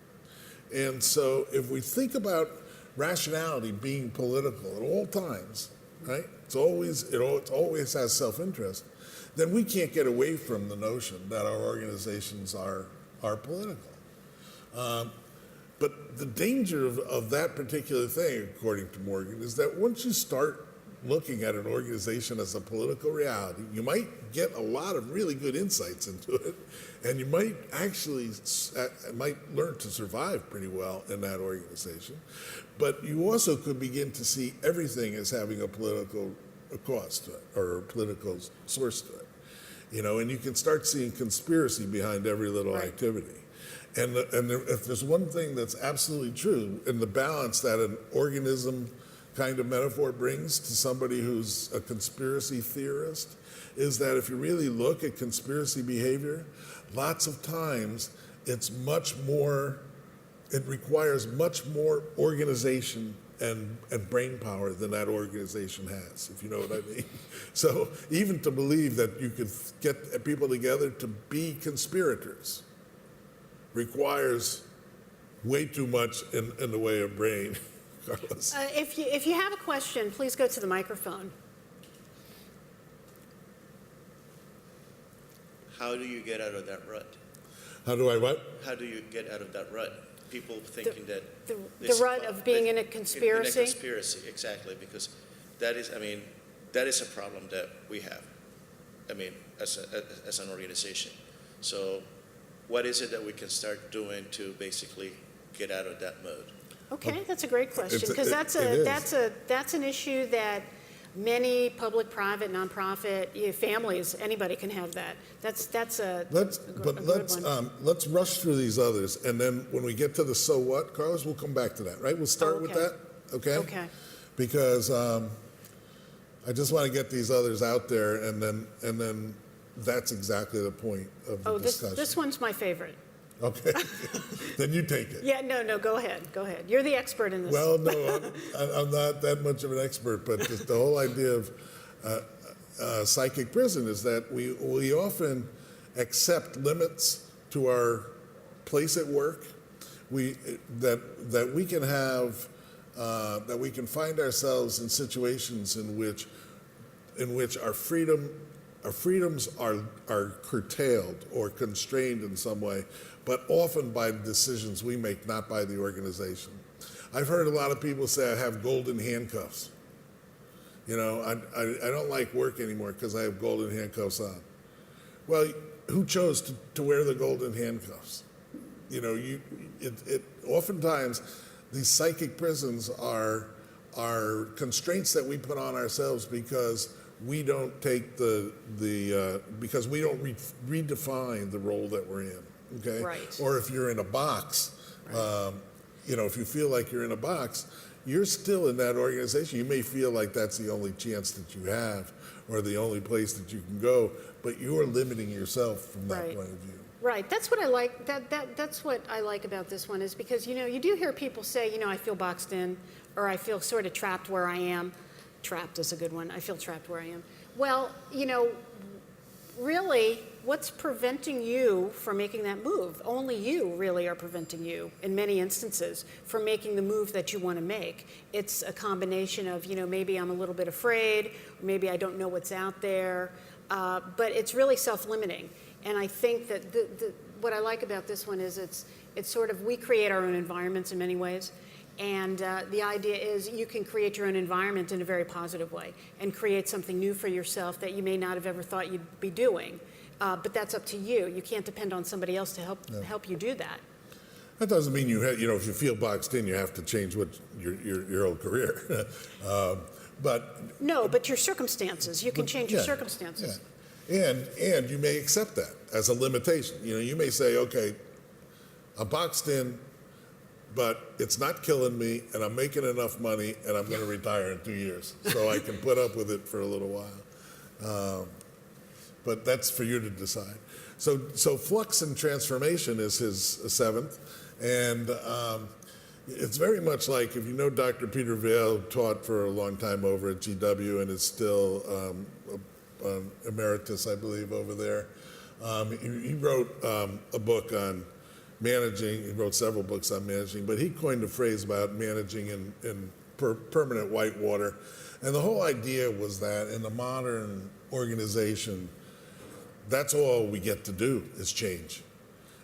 G: And so if we think about rationality being political at all times, right? It always has self-interest. Then we can't get away from the notion that our organizations are political. But the danger of that particular thing, according to Morgan, is that once you start looking at an organization as a political reality, you might get a lot of really good insights into it, and you might actually learn to survive pretty well in that organization. But you also could begin to see everything as having a political cost to it, or a political source to it. And you can start seeing conspiracy behind every little activity. And if there's one thing that's absolutely true in the balance that an organism kind of metaphor brings to somebody who's a conspiracy theorist, is that if you really look at conspiracy behavior, lots of times it requires much more organization and brain power than that organization has, if you know what I mean. So even to believe that you could get people together to be conspirators requires way too much in the way of brain. Carlos.
F: If you have a question, please go to the microphone.
H: How do you get out of that rut?
G: How do I what?
H: How do you get out of that rut? People thinking that
F: the rut of being in a conspiracy?
H: In a conspiracy, exactly, because that is a problem that we have, as an organization. So what is it that we can start doing to basically get out of that mode?
F: Okay, that's a great question, because that's an issue that many public, private, nonprofit, families, anybody can have that. That's a good one.
G: Let's rush through these others, and then when we get to the so what, Carlos, we'll come back to that. Right? We'll start with that. Okay.
F: Okay.
G: Because I just want to get these others out there, and then that's exactly the point of the discussion.
F: This one's my favorite.
G: Okay, then you take it.
F: Yeah, no, go ahead. You're the expert in this.
G: Well, no, I'm not that much of an expert, but the whole idea of psychic prison is that we often accept limits to our place at work. That we can find ourselves in situations in which our freedoms are curtailed or constrained in some way, but often by decisions we make, not by the organization. I've heard a lot of people say I have golden handcuffs. I don't like work anymore because I have golden handcuffs on. Well, who chose to wear the golden handcuffs? Oftentimes these psychic prisons are constraints that we put on ourselves because we don't take because we don't redefine the role that we're in. Okay.
F: Right.
G: Or if you're in a box,
F: right.
G: If you feel like you're in a box, you're still in that organization. You may feel like that's the only chance that you have, or the only place that you can go, but you're limiting yourself from that point of view.
F: Right. That's what I like. That's what I like about this one, is because you do hear people say, I feel boxed in, or I feel sort of trapped where I am. Trapped is a good one. I feel trapped where I am. Well, really, what's preventing you from making that move? Only you really are preventing you, in many instances, from making the move that you want to make. It's a combination of, maybe I'm a little bit afraid, or maybe I don't know what's out there, but it's really self-limiting. And I think that what I like about this one is it's sort of, we create our own environments in many ways. And the idea is you can create your own environment in a very positive way and create something new for yourself that you may not have ever thought you'd be doing. But that's up to you. You can't depend on somebody else to help you do that.
G: That doesn't mean if you feel boxed in, you have to change what your whole career.
F: But your circumstances, you can change your circumstances.
G: Yeah. And you may accept that as a limitation. You may say, okay, I'm boxed in. but it's not killing me, and I'm making enough money, and I'm going to retire in 2 years, so I can put up with it for a little while. But that's for you to decide. So flux and transformation is his seventh, and it's very much like, if you know Dr. Peter Vail taught for a long time over at GW and is still emeritus, I believe, over there. He wrote a book on managing. He wrote several books on managing, but he coined a phrase about managing in permanent whitewater. And the whole idea was that in the modern organization, that's all we get to do is change.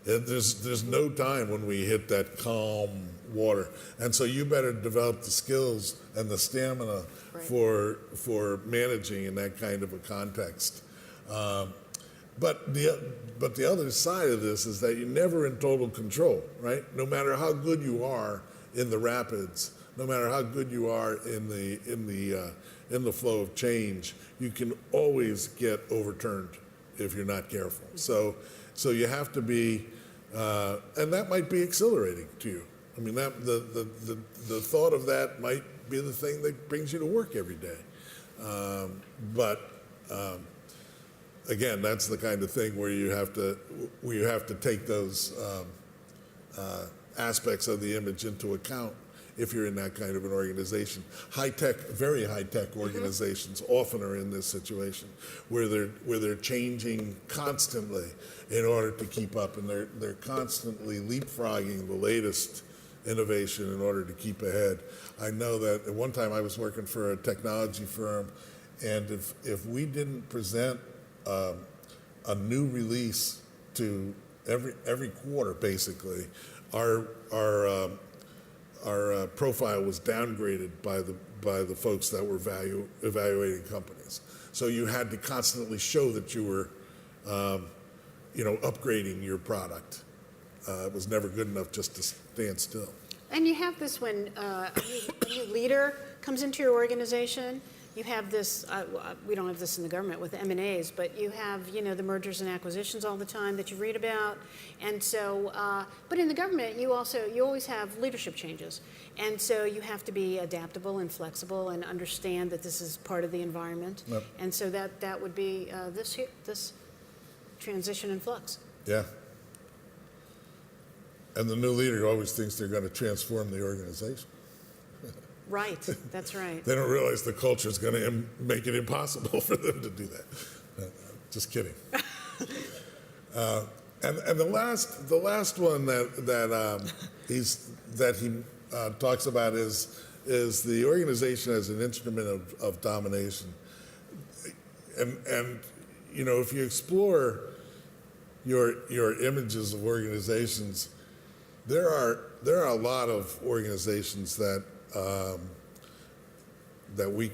G: There's no time when we hit that calm water, and so you better develop the skills and the stamina for managing in that kind of a context. But the other side of this is that you're never in total control, right? No matter how good you are in the rapids, no matter how good you are in the flow of change, you can always get overturned if you're not careful. So you have to be, and that might be exhilarating to you. I mean, that the thought of that might be the thing that brings you to work every day. Again, that's the kind of thing where you have to take those aspects of the image into account if you're in that kind of an organization. Very high-tech organizations often are in this situation where they're changing constantly in order to keep up, and they're constantly leapfrogging the latest innovation in order to keep ahead. I know that at one time I was working for a technology firm, and if we didn't present a new release to every quarter, basically, our profile was downgraded by the folks that were evaluating companies. So you had to constantly show that you were, upgrading your product. It was never good enough just to stand still.
F: And you have this when a new leader comes into your organization. You have this, we don't have this in the government with M&As, but you have, the mergers and acquisitions all the time that you read about. And so, but in the government, you always have leadership changes. And so you have to be adaptable and flexible and understand that this is part of the environment.
G: Yep.
F: And so that would be this transition and flux.
G: Yeah. And the new leader always thinks they're going to transform the organization.
F: Right, that's right.
G: They don't realize the culture is going to make it impossible for them to do that. Just kidding. And the last one that he talks about is the organization as an instrument of domination. And if you explore your images of organizations, there are a lot of organizations that we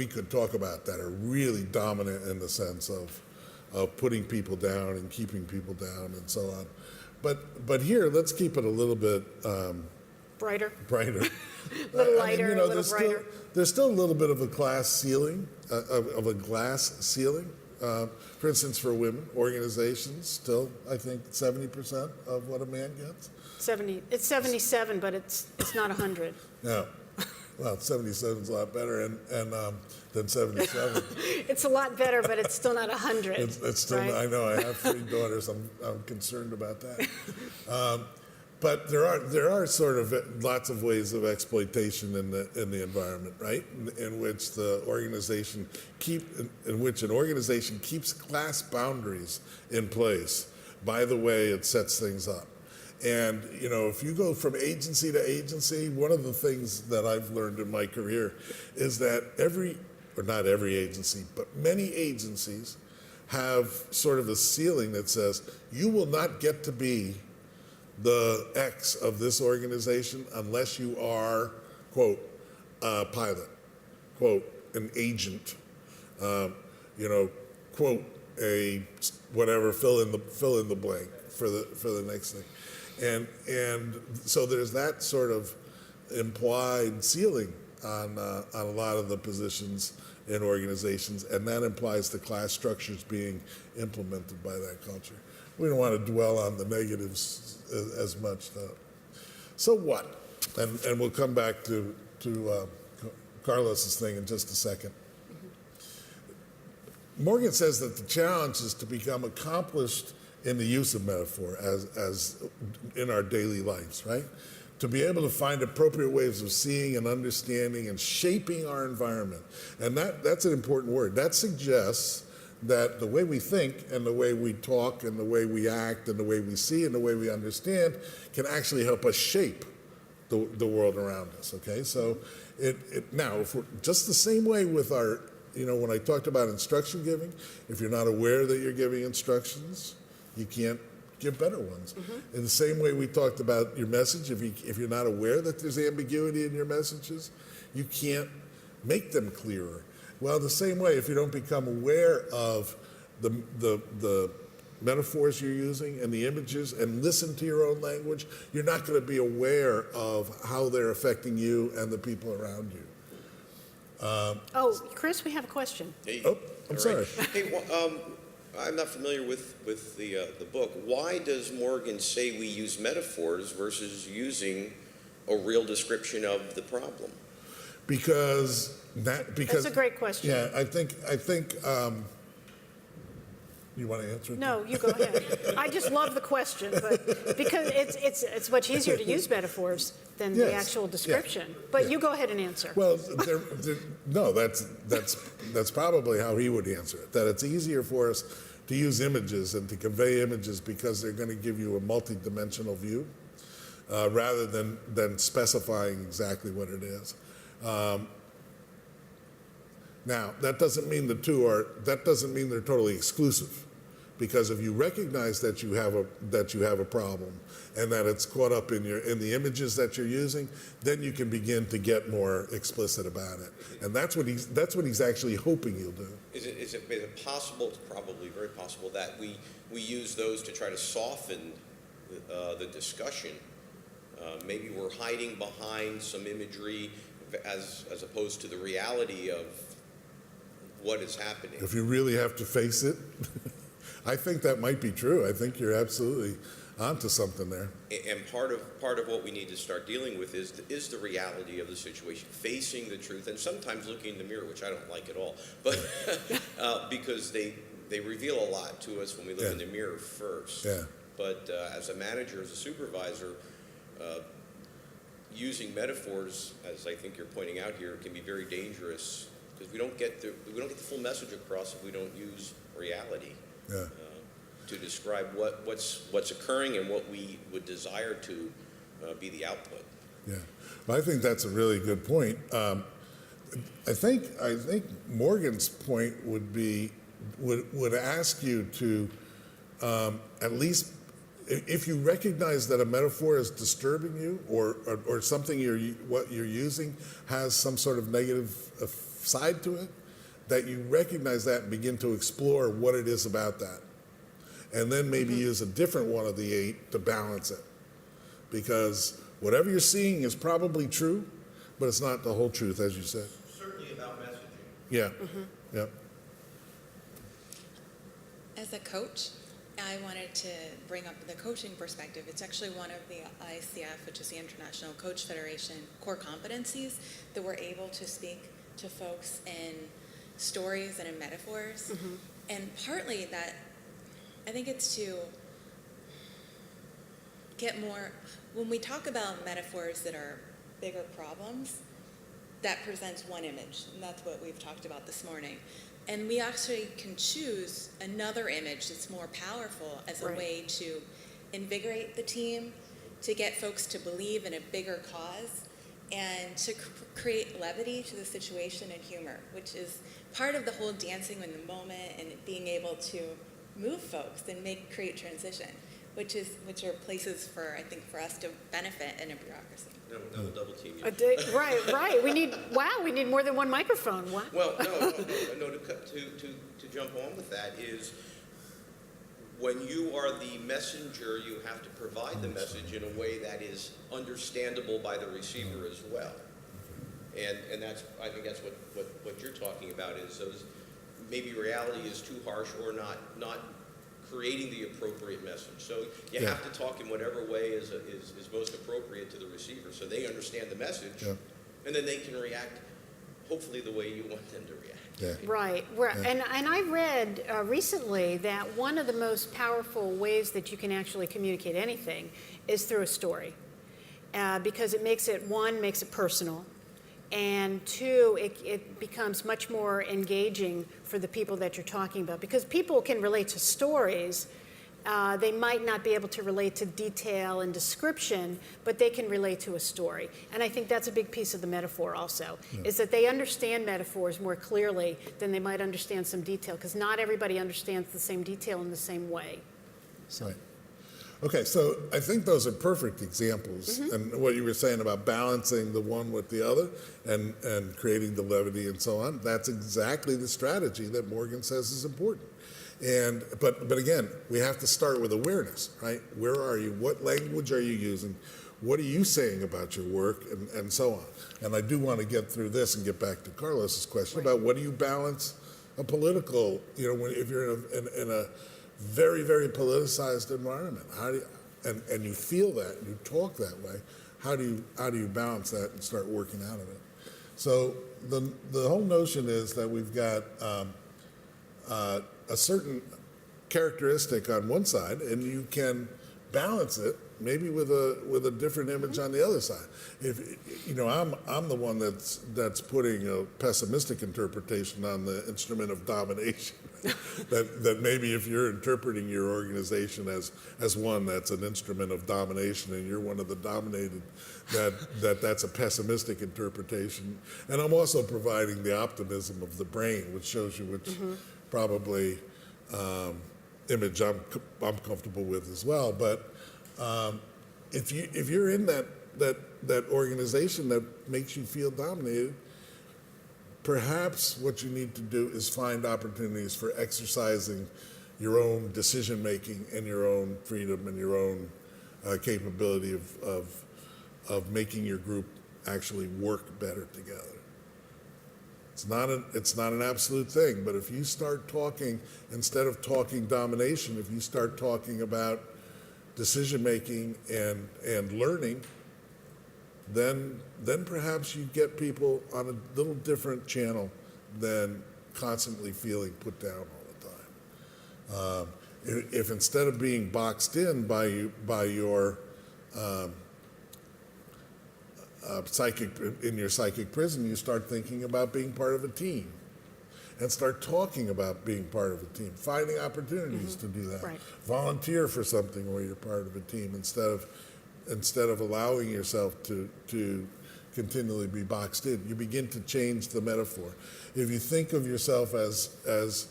G: could talk about that are really dominant in the sense of putting people down and keeping people down and so on. But here, let's keep it a little bit
F: brighter.
G: A
F: little lighter, a little brighter.
G: There's still a little bit of a glass ceiling, for instance, for women, organizations still, I think, 70% of what a man gets.
F: 70. It's 77, but it's not 100.
G: Yeah. Well, 77 is a lot better than 77.
F: It's a lot better, but it's still not 100.
G: It's still. Right? I know. I have 3 daughters. I'm concerned about that. But there are sort of lots of ways of exploitation in the environment, right? In which an organization keeps class boundaries in place by the way it sets things up. And if you go from agency to agency, one of the things that I've learned in my career is that not every agency, but many agencies have sort of a ceiling that says you will not get to be the X of this organization unless you are, quote, a pilot, quote, an agent, quote, a whatever, fill in the blank for the next thing. And so there's that sort of implied ceiling on a lot of the positions in organizations, and that implies the class structures being implemented by that culture. We don't want to dwell on the negatives as much, though. So what? And we'll come back to Carlos's thing in just a second. Morgan says that the challenge is to become accomplished in the use of metaphor as in our daily lives, right? To be able to find appropriate ways of seeing and understanding and shaping our environment. And that's an important word. That suggests that the way we think and the way we talk and the way we act and the way we see and the way we understand can actually help us shape the world around us, okay? So now, if we're just the same way with our, when I talked about instruction giving, if you're not aware that you're giving instructions, you can't give better ones. In the same way we talked about your message, if you're not aware that there's ambiguity in your messages, you can't make them clearer. Well, the same way, if you don't become aware of the metaphors you're using and the images and listen to your own language, you're not going to be aware of how they're affecting you and the people around you.
F: Chris, we have a question.
I: Hey,
G: I'm sorry.
I: Hey, I'm not familiar with the book. Why does Morgan say we use metaphors versus using a real description of the problem?
G: Because
F: That's a great question.
G: Yeah, I think you want to answer it?
F: No, you go ahead. I just love the question, but because it's much easier to use metaphors than the actual description.
G: Yeah,
F: but you go ahead and answer.
G: Well, no, that's probably how he would answer it. That it's easier for us to use images and to convey images because they're going to give you a multi-dimensional view rather than specifying exactly what it is. Now, that doesn't mean they're totally exclusive, because if you recognize that you have a problem and that it's caught up in the images that you're using, then you can begin to get more explicit about it. And that's what he's actually hoping you'll do.
I: Is it possible? It's probably very possible that we use those to try to soften the discussion. Maybe we're hiding behind some imagery as opposed to the reality of what is happening.
G: If you really have to face it, I think that might be true. I think you're absolutely onto something there.
I: And part of what we need to start dealing with is the reality of the situation, facing the truth, and sometimes looking in the mirror, which I don't like at all, but because they reveal a lot to us when we look in the mirror first.
G: Yeah.
I: But as a manager, as a supervisor, using metaphors, as I think you're pointing out here, can be very dangerous because we don't get the full message across if we don't use reality to describe what's occurring and what we would desire to be the output.
G: Yeah, well, I think that's a really good point. I think Morgan's point would ask you to at least, if you recognize that a metaphor is disturbing you or something what you're using has some sort of negative side to it, that you recognize that and begin to explore what it is about that. And then maybe use a different one of the 8 to balance it. Because whatever you're seeing is probably true, but it's not the whole truth, as you said.
I: Certainly about messaging.
G: Yeah, yep.
J: As a coach, I wanted to bring up the coaching perspective. It's actually one of the ICF, which is the International Coach Federation, core competencies that we're able to speak to folks in stories and in metaphors. And partly that, I think it's to get more, when we talk about metaphors that are bigger problems, that presents one image, and that's what we've talked about this morning. And we actually can choose another image that's more powerful as a way to invigorate the team, to get folks to believe in a bigger cause, and to create levity to the situation and humor, which is part of the whole dancing in the moment and being able to move folks and create transition, which are places for us to benefit in a bureaucracy.
I: No double team.
F: Right. We need more than one microphone. What?
I: Well, no. To jump on with that is, when you are the messenger, you have to provide the message in a way that is understandable by the receiver as well. And I think that's what you're talking about, is those, maybe reality is too harsh or not creating the appropriate message. So you have to talk in whatever way is most appropriate to the receiver so they understand the message, and then they can react hopefully the way you want them to react.
F: Right. And I read recently that one of the most powerful ways that you can actually communicate anything is through a story, because it makes it, one, makes it personal, and two, it becomes much more engaging for the people that you're talking about, because people can relate to stories. They might not be able to relate to detail and description, but they can relate to a story. And I think that's a big piece of the metaphor also, is that they understand metaphors more clearly than they might understand some detail, because not everybody understands the same detail in the same way.
G: Right. Okay, so I think those are perfect examples. And what you were saying about balancing the one with the other and creating the levity and so on, that's exactly the strategy that Morgan says is important. But again, we have to start with awareness, right? Where are you? What language are you using? What are you saying about your work, and so on? And I do want to get through this and get back to Carlos's question about what do you balance a political, if you're in a very, very politicized environment, how do you, and you feel that, you talk that way, how do you balance that and start working out of it? So the whole notion is that we've got a certain characteristic on one side, and you can balance it maybe with a different image on the other side. If I'm the one that's putting a pessimistic interpretation on the instrument of domination. that maybe if you're interpreting your organization as one that's an instrument of domination and you're one of the dominated, that's a pessimistic interpretation. And I'm also providing the optimism of the brain, which shows you which probably image I'm comfortable with as well. But if you're in that organization that makes you feel dominated, perhaps what you need to do is find opportunities for exercising your own decision making and your own freedom and your own capability of making your group actually work better together. It's not an absolute thing, but if you start talking, instead of talking domination, if you start talking about decision making and learning, then perhaps you get people on a little different channel than constantly feeling put down all the time. If instead of being boxed in by your psychic prison, you start thinking about being part of a team and start talking about being part of a team, finding opportunities to do that.
F: Right.
G: Volunteer for something where you're part of a team instead of allowing yourself to continually be boxed in. You begin to change the metaphor. If you think of yourself as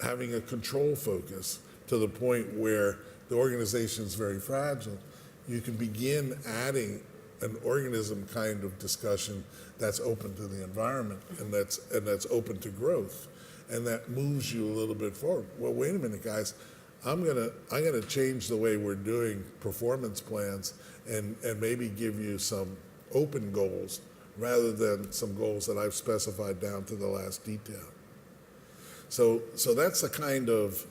G: having a control focus to the point where the organization is very fragile, you can begin adding an organism kind of discussion that's open to the environment and that's open to growth, and that moves you a little bit forward. Well, wait a minute, guys. I'm gonna change the way we're doing performance plans and maybe give you some open goals rather than some goals that I've specified down to the last detail. So that's the kind of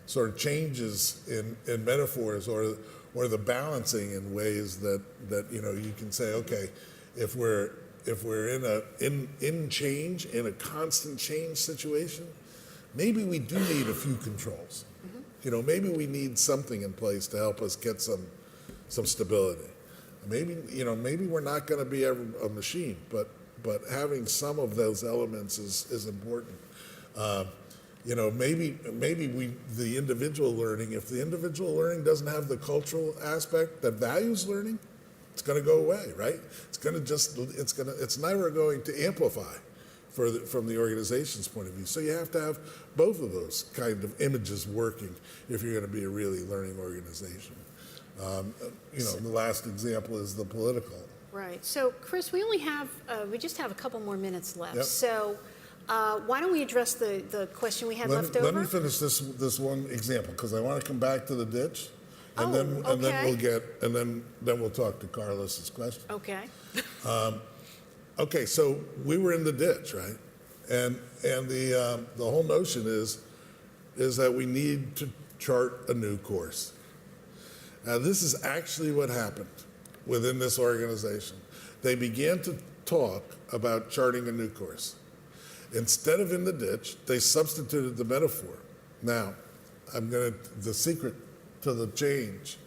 G: sort of changes in metaphors or the balancing in ways that you can say, okay, if we're in change, in a constant change situation, maybe we do need a few controls. Maybe we need something in place to help us get some stability. Maybe we're not going to be a machine, but having some of those elements is important. Maybe the individual learning, if the individual learning doesn't have the cultural aspect that values learning, it's going to go away, right? It's never going to amplify from the organization's point of view. So you have to have both of those kind of images working if you're going to be a really learning organization. The last example is the political.
F: Right. So, Chris, we just have a couple more minutes left.
G: Yep.
F: So, why don't we address the question we had left over?
G: Let me finish this one example because I want to come back to the ditch, and then we'll talk to Carlos's question.
F: Okay.
G: Okay, so we were in the ditch, right? And the whole notion is is that we need to chart a new course. Now, this is actually what happened within this organization. They began to talk about charting a new course. Instead of in the ditch, they substituted the metaphor. Now, the secret to the change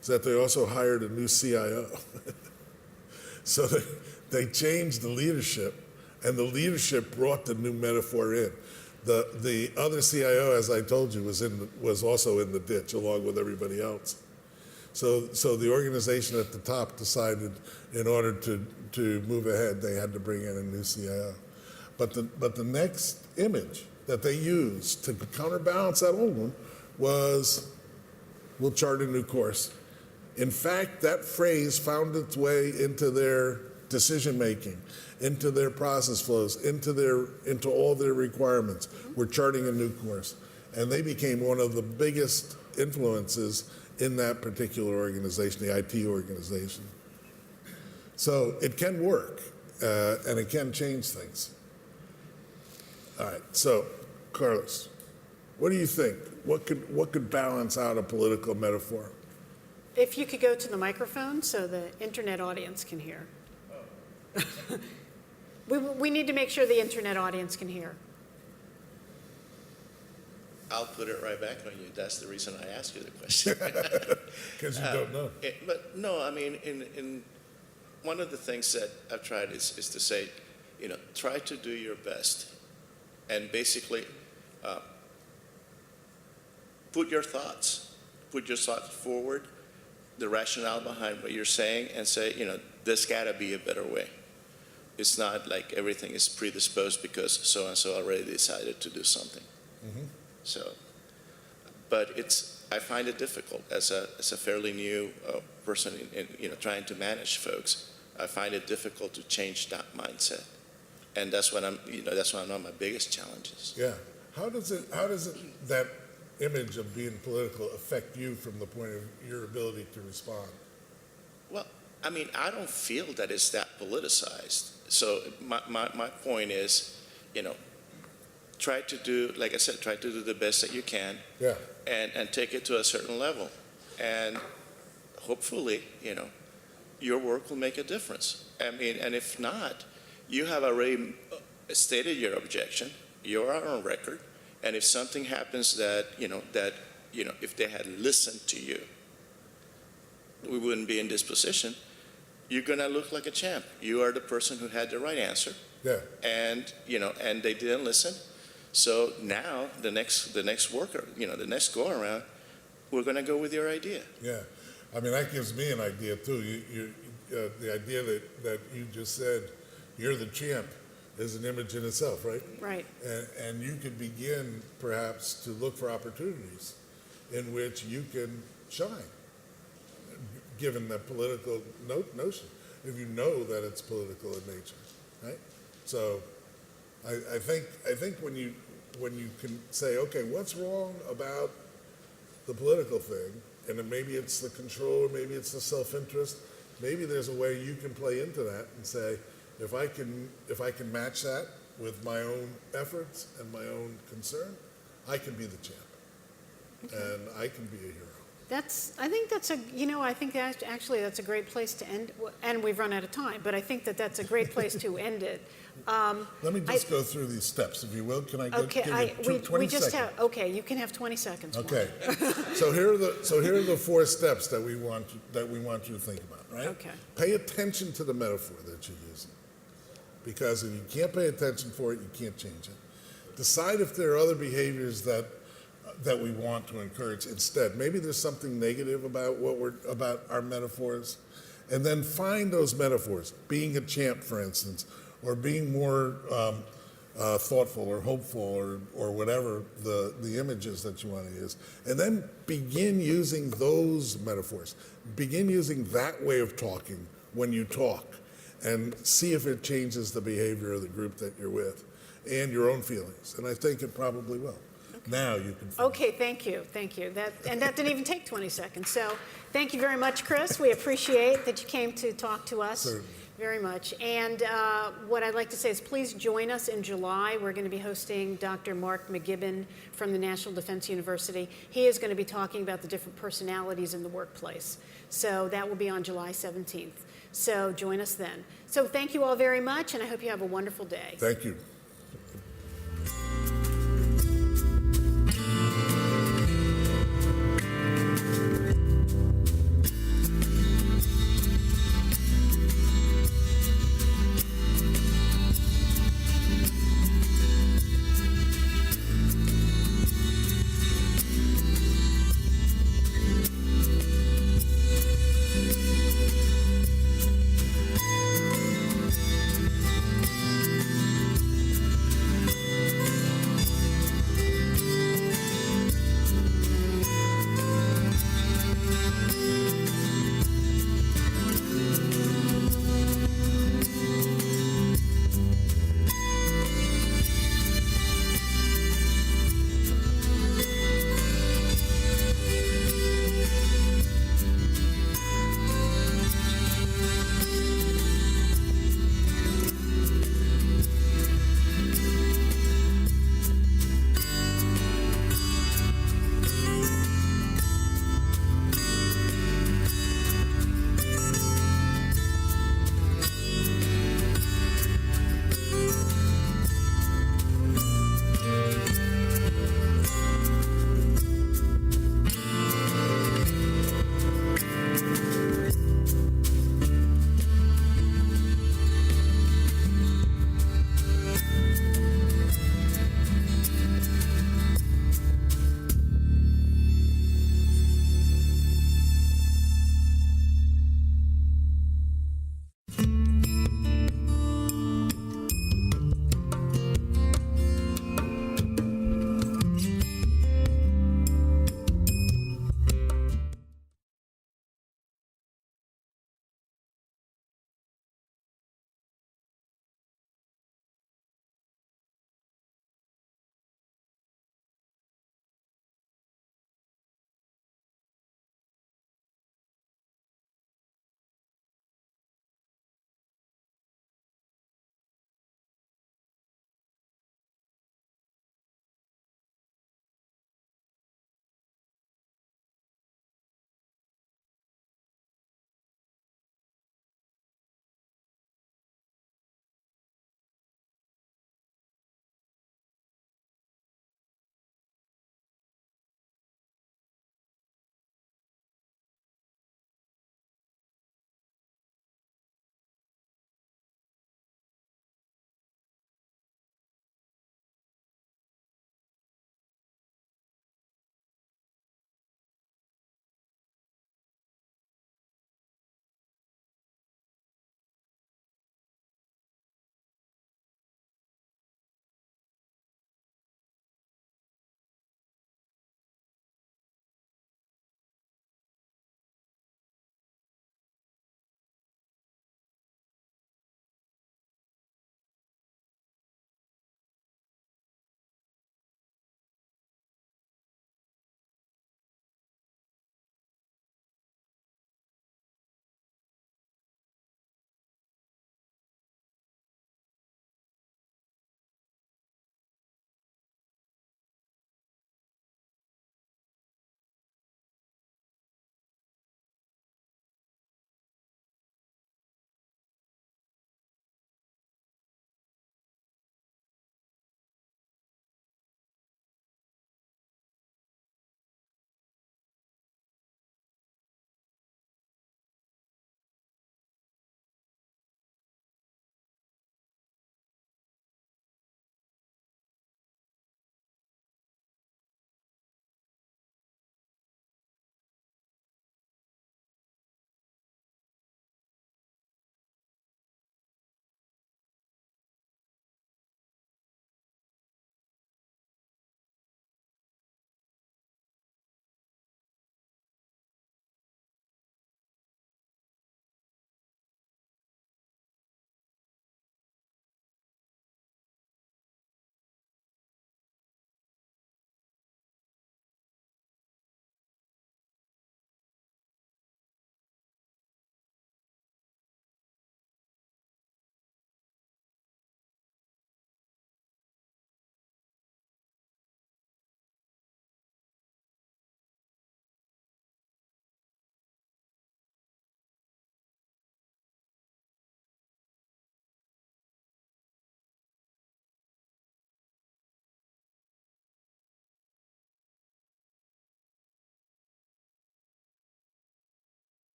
G: is that they also hired a new CIO. So they changed the leadership, and the leadership brought the new metaphor in. The other CIO, as I told you, was also in the ditch along with everybody else. So the organization at the top decided in order to move ahead, they had to bring in a new CIO. But the next image that they used to counterbalance that old one was, we'll chart a new course. In fact, that phrase found its way into their decision making, into their process flows, into all their requirements. We're charting a new course. And they became one of the biggest influences in that particular organization, the IT organization. So it can work, and it can change things. All right, so Carlos, what do you think? What could balance out a political metaphor?
F: If you could go to the microphone so the internet audience can hear. We need to make sure the internet audience can hear.
H: I'll put it right back on you. That's the reason I asked you the question.
G: Because you don't know.
H: But no, I mean, in one of the things that I've tried is to say, try to do your best, and basically put your thoughts forward, the rationale behind what you're saying, and say, there's got to be a better way. It's not like everything is predisposed because so and so already decided to do something. Mm-hmm. So, but I find it difficult as a fairly new person in trying to manage folks. I find it difficult to change that mindset, and that's what that's one of my biggest challenges.
G: Yeah. How does that image of being political affect you from the point of your ability to respond?
H: Well, I mean, I don't feel that it's that politicized. So my point is, try to do, like I said, try to do the best that you can.
G: Yeah.
H: And take it to a certain level. And hopefully, your work will make a difference. I mean, and if not, you have already stated your objection. You are on record. And if something happens that if they had listened to you, we wouldn't be in this position. You're going to look like a champ. You are the person who had the right answer.
G: Yeah.
H: And, and they didn't listen. So now the next worker, the next go around, we're going to go with your idea.
G: Yeah. I mean, that gives me an idea too. The idea that you just said, you're the champ, is an image in itself, right?
F: Right.
G: And you can begin perhaps to look for opportunities in which you can shine, given the political notion, if you know that it's political in nature, right? So I think when you can say, okay, what's wrong about the political thing, and then maybe it's the control, or maybe it's the self-interest, maybe there's a way you can play into that and say, if I can match that with my own efforts and my own concern, I can be the champ, and I can be a hero.
F: I think that's a great place to end, and we've run out of time, but I think that's a great place to end it.
G: Let me just go through these steps, if you will. Can I
F: give
G: you 20 seconds?
F: You can have 20 seconds.
G: Okay. So here are the 4 steps that we want you to think about, right?
F: Okay.
G: Pay attention to the metaphor that you're using, because if you can't pay attention for it, you can't change it. Decide if there are other behaviors that we want to encourage instead. Maybe there's something negative about our metaphors, and then find those metaphors. Being a champ, for instance, or being more thoughtful or hopeful or whatever the images that you want to use, and then begin using those metaphors. Begin using that way of talking when you talk, and see if it changes the behavior of the group that you're with and your own feelings. And I think it probably will. Now you can finish.
F: Okay, thank you. That didn't even take 20 seconds. So thank you very much, Chris. We appreciate that you came to talk to us.
G: Certainly.
F: very much. And what I'd like to say is please join us in July. We're going to be hosting Dr. Mark McGibbon from the National Defense University. He is going to be talking about the different personalities in the workplace. So that will be on July 17th. So join us then. So thank you all very much, and I hope you have a wonderful day.
G: Thank you.